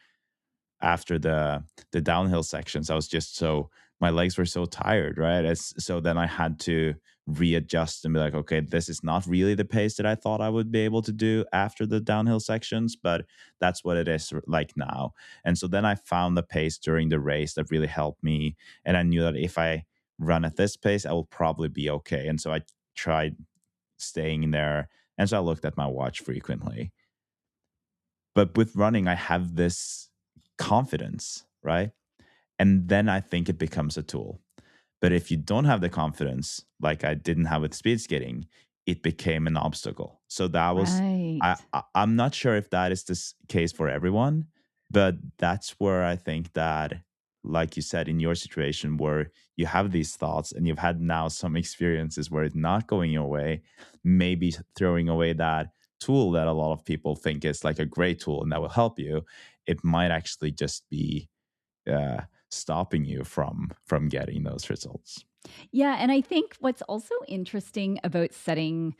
after the downhill sections, I was just so my legs were so tired, right? So then I had to readjust and be like, okay, this is not really the pace that I thought I would be able to do after the downhill sections, but that's what it is like now. And so then I found the pace during the race that really helped me, and I knew that if I run at this pace, I will probably be okay. And so I tried staying in there, and so I looked at my watch frequently. But with running, I have this confidence, right? And then I think it becomes a tool. But if you don't have the confidence, like I didn't have with speed skating, it became an obstacle. So that was Right. I'm not sure if that is the case for everyone, but that's where I think that, like you said, in your situation where you have these thoughts and you've had now some experiences where it's not going your way, maybe throwing away that tool that a lot of people think is like a great tool and that will help you, it might actually just be stopping you from getting those results. Yeah. And I think what's also interesting about setting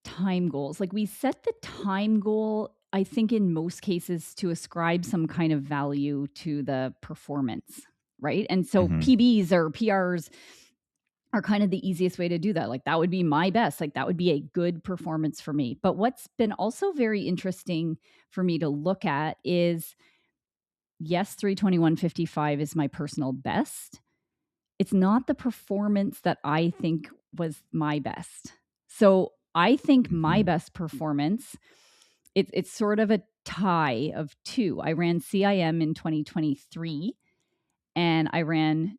time goals, like we set the time goal, I think in most cases to ascribe some kind of value to the performance, right? And so Hmm. PBs or PRs are kind of the easiest way to do that. Like that would be my best. Like that would be a good performance for me. But what's been also very interesting for me to look at is, yes, 3:21:55 is my personal best. It's not the performance that I think was my best. So I think my Hmm. best performance, it's sort of a tie of two. I ran CIM in 2023 and I ran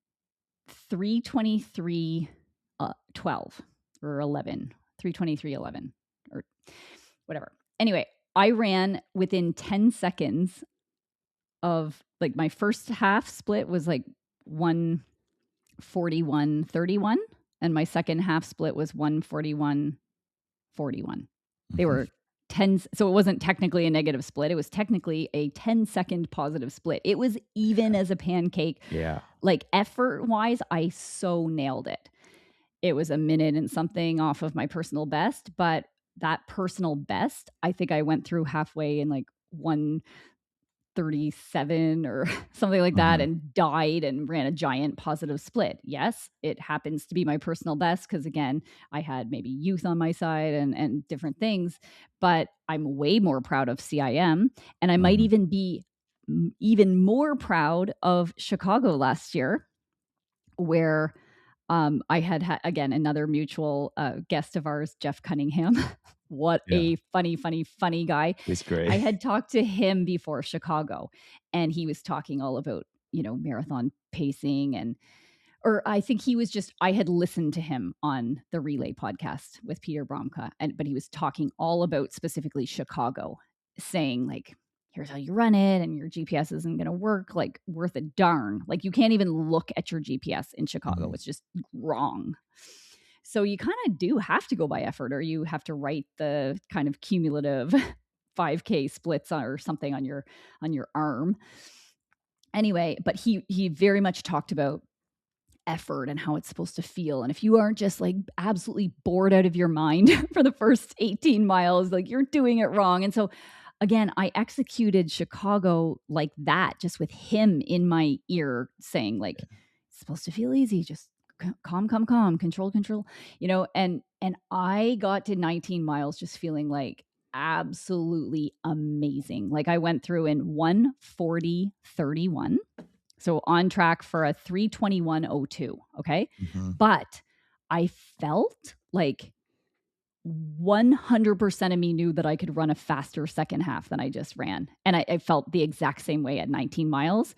3:23 12 or 11, 3:23:11 or whatever. Anyway, I ran within 10 seconds of like my first half split was like 1:41:31 and my second half split was 1:41:41. They were 10, so it wasn't technically a negative split. It was technically a 10-second positive split. It was even as a pancake. Yeah. Like effort-wise, I so nailed it. It was a minute and something off of my personal best, but that personal best, I think I went through halfway in like 1:37 or something like that and died and ran a giant positive split. Yes, it happens to be my personal best because, again, I had maybe youth on my side and different things, but I'm way more proud of CIM. And I might even be even more proud of Chicago last year, where I had, again, another mutual guest of ours, Jeff Cunningham. What a funny guy. He's great. I had talked to him before Chicago, and he was talking all about, marathon pacing or I think he was I had listened to him on the Relay podcast with Peter Bromka, but he was talking all about specifically Chicago, saying like, here's how you run it, and your GPS isn't going to work, like worth a darn. Like you can't even look at your GPS in Chicago. It's just wrong. So you kind of do have to go by effort, or you have to write the kind of cumulative 5K splits or something on your arm. Anyway, but he very much talked about effort and how it's supposed to feel. And if you aren't just like absolutely bored out of your mind for the first 18 miles, like you're doing it wrong. And so again, I executed Chicago like that, just with him in my ear saying like, it's supposed to feel easy, just calm, control, and I got to 19 miles just feeling like absolutely amazing. Like I went through in 1:40:31. So on track for a 3:21:02. Okay. But I felt like 100% of me knew that I could run a faster second half than I just ran. And I felt the exact same way at 19 miles.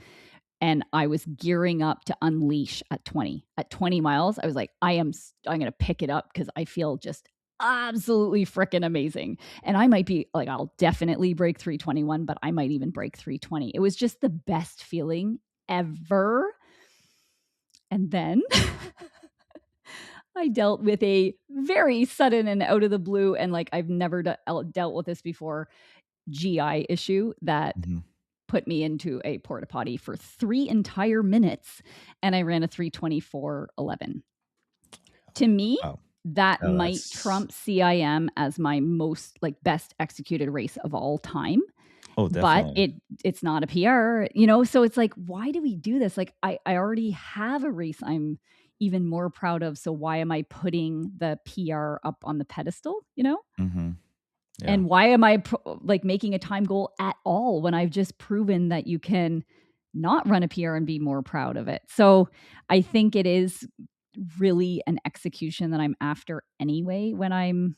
And I was gearing up to unleash at 20. At 20 miles, I was like, I'm going to pick it up because I feel just absolutely freaking amazing. And I might be like, I'll definitely break 3:21, but I might even break 3:20. It was just the best feeling ever. And then I dealt with a very sudden and out of the blue, and like I've never dealt with this before, GI issue that put me into a porta potty for 3 entire minutes, and I ran a 3:24:11. To me, that might trump CIM as my most like best executed race of all time. Oh, definitely. But it's not a PR, so it's like, why do we do this? Like I already have a race I'm even more proud of. So why am I putting the PR up on the pedestal, And why am I like making a time goal at all when I've just proven that you can not run a PR and be more proud of it? So I think it is really an execution that I'm after anyway when I'm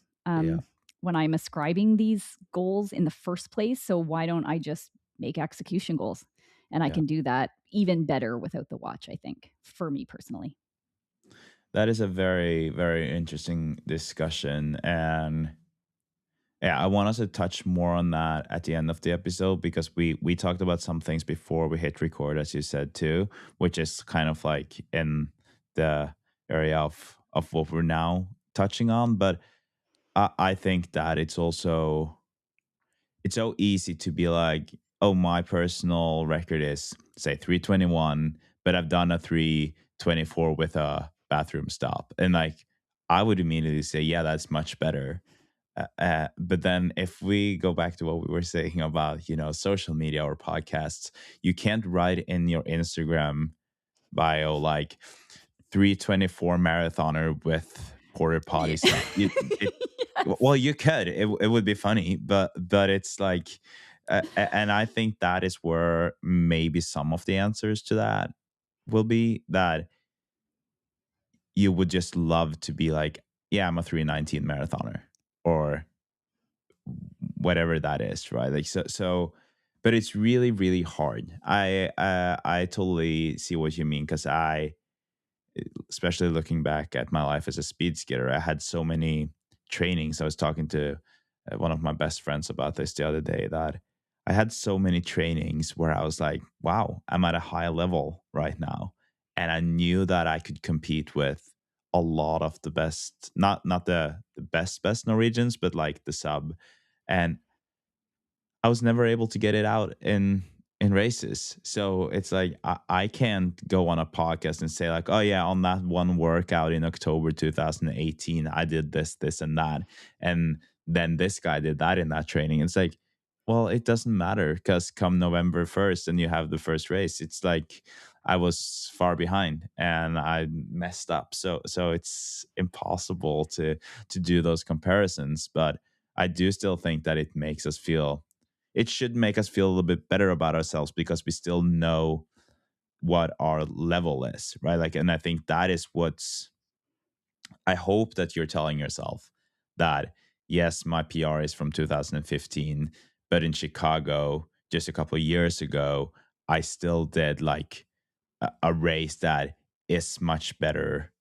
ascribing these goals in the first place. So why don't I just make execution goals? And I can do that even better without the watch, I think, for me personally. That is a very, very interesting discussion. And I want us to touch more on that at the end of the episode, because we talked about some things before we hit record, as you said too, which is kind of like in the area of what we're now touching on. But I think that it's so easy to be like, oh, my personal record is say 3:21, but I've done a 3:24 with a bathroom stop. And like, I would immediately say, yeah, that's much better. But then if we go back to what we were saying about, social media or podcasts, you can't write in your Instagram bio like 3:24 marathoner with porta potty stuff. Yes. Well, you could. It would be funny, but it's like, and I think that is where maybe some of the answers to that will be, that you would just love to be like, yeah, I'm a 3:19 marathoner, or whatever that is, right? Like so, but it's really, really hard. I totally see what you mean, because especially looking back at my life as a speed skater, I had so many trainings. I was talking to one of my best friends about this the other day, that I had so many trainings where I was like, wow, I'm at a high level right now. And I knew that I could compete with a lot of the best, not the best Norwegians, but like the sub. And I was never able to get it out in races. So it's like I can't go on a podcast and say like, oh yeah, on that one workout in October 2018, I did this, this, and that. And then this guy did that in that training. It's like, well, it doesn't matter, because come November 1st and you have the first race, it's like I was far behind and I messed up. So it's impossible to do those comparisons. But I do still think that it should make us feel a little bit better about ourselves, because we still know what our level is, right? Like, and I think that is I hope that you're telling yourself that, yes, my PR is from 2015, but in Chicago, just a couple of years ago, I still did like a race that is much better,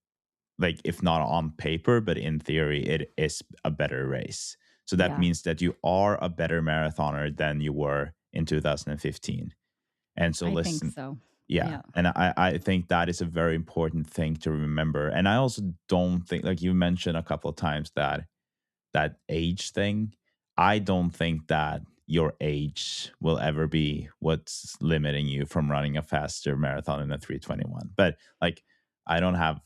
like if not on paper, but in theory, it is a better race. So that Yeah, means that you are a better marathoner than you were in 2015. And so I think listen, so. yeah. Yeah. And I think that is a very important thing to remember. And I also don't think, like you mentioned a couple of times, that age thing. I don't think that your age will ever be what's limiting you from running a faster marathon in a 321. But like, I don't have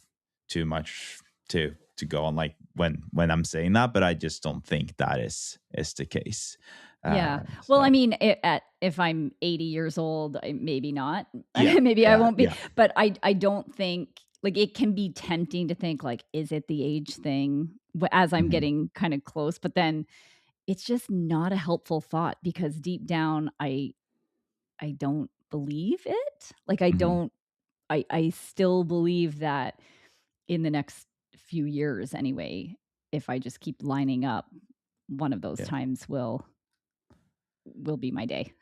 too much to go on like when I'm saying that, but I just don't think that is the case. Yeah. Well, I So mean, if I'm 80 years old, maybe not. yeah, Maybe I yeah, won't be. yeah. But I don't think, like, it can be tempting to think like, is it the age thing as I'm Mhm. getting kind of close? But then it's just not a helpful thought, because deep down I don't believe it. Like, I Mhm. don't. I still believe that in the next few years, anyway, if I just keep lining up, one of those Yeah. times will be my day.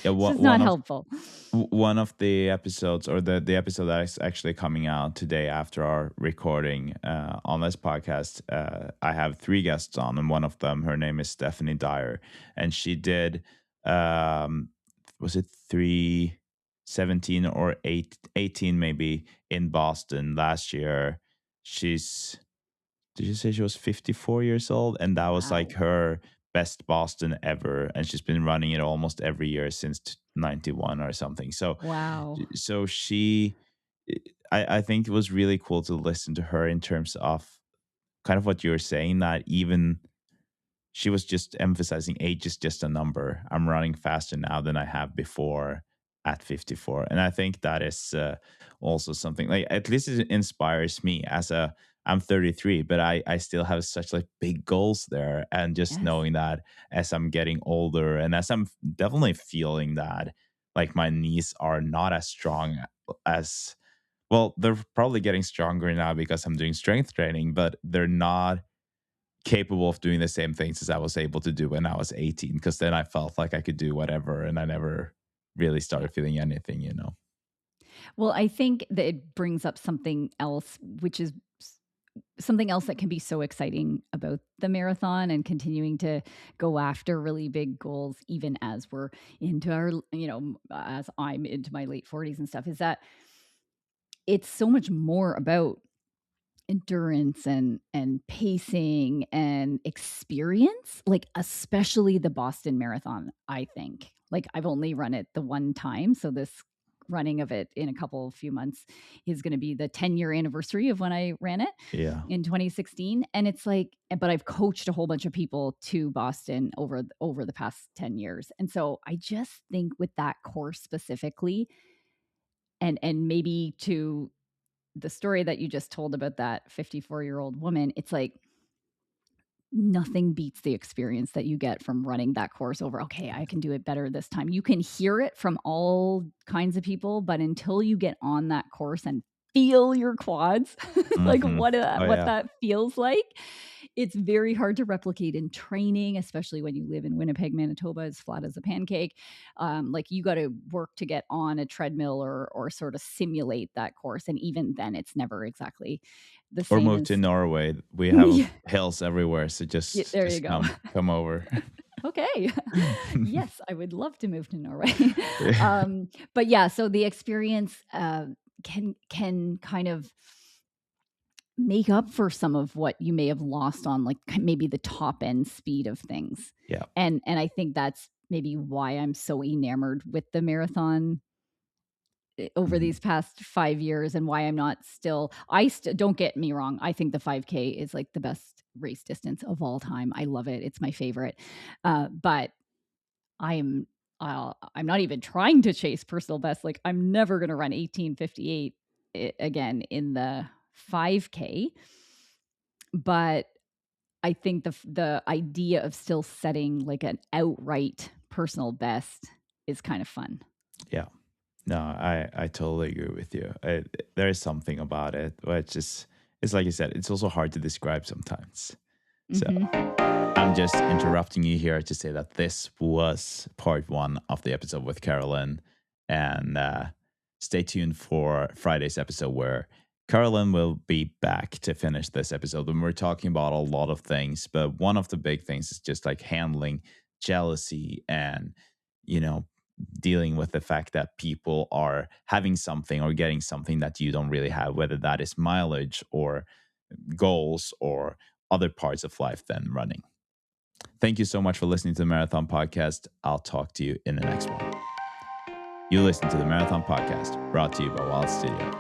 Yeah, It's just one not of helpful. one of the episodes, or the episode that is actually coming out today after our recording on this podcast, I have three guests on, and one of them, her name is Stephanie Dyer, and she did, um was it 317 or 18 maybe, in Boston last year. She's Did you say she was 54 years old? And that was like Wow. her best Boston ever. And she's been running it almost every year since 91 or something. So, Wow. so she, I think it was really cool to listen to her in terms of kind of what you were saying, that even she was just emphasizing age is just a number. I'm running faster now than I have before at 54. And I think that is also something, like, at least it inspires me I'm 33, but I still have such like big goals there. And just Yes. knowing that as I'm getting older, and as I'm definitely feeling that like my knees are not as strong as, well, they're probably getting stronger now because I'm doing strength training, but they're not capable of doing the same things as I was able to do when I was 18, because then I felt like I could do whatever and I never really Yeah. started feeling anything. Well, I think that it brings up something else, which is something else that can be so exciting about the marathon and continuing to go after really big goals, even as we're into our, as I'm into my late 40s and stuff, is that it's so much more about endurance and pacing and experience, like, especially the Boston Marathon, I think. Like, I've only run it the one time, so this running of it in a few months is gonna be the 10-year anniversary of when I ran it Yeah. in 2016, and it's like, but I've coached a whole bunch of people to Boston over the past 10 years, and so I just think with that course specifically, and maybe to the story that you just told about that 54-year-old woman, it's like nothing beats the experience that you get from running that course over. Okay, I can do it better this time. You can hear it from all kinds of people, but until you get on that course and feel your quads, like Hmm. Oh what yeah. that feels like, It's very hard to replicate in training, especially when you live in Winnipeg, Manitoba, as flat as a pancake. Like you got to work to get on a treadmill or sort of simulate that course. And even then, it's never exactly the Or same move to as. Norway. We have Yeah, hills everywhere, so yeah, just there you just go. come over. Okay. Yes, I would love to move to Norway. But yeah, so the experience can kind of make up for some of what you may have lost on like maybe the top end speed of things. Yeah. And I think that's maybe why I'm so enamored with the marathon over Mhm. these past 5 years, and why I'm not still don't get me wrong, I think the 5K is like the best race distance of all time. I love it. It's my favorite. But I'm I'm not even trying to chase personal best. Like I'm never going to run 18:58 again in the 5K, but I think the idea of still setting like an outright personal best is kind of fun. Yeah. No, I totally agree with you. There is something about it, but it's like you said, it's also hard to describe sometimes. So Mhm. I'm just interrupting you here to say that this was part one of the episode with Carolyn, and stay tuned for Friday's episode where Carolyn will be back to finish this episode. And we're talking about a lot of things, but one of the big things is just like handling jealousy and, you know, dealing with the fact that people are having something or getting something that you don't really have, whether that is mileage or goals or other parts of life than running. Thank you so much for listening to the Marathon Podcast. I'll talk to you in the next one. You listen to the Marathon Podcast, brought to you by Wild Studio.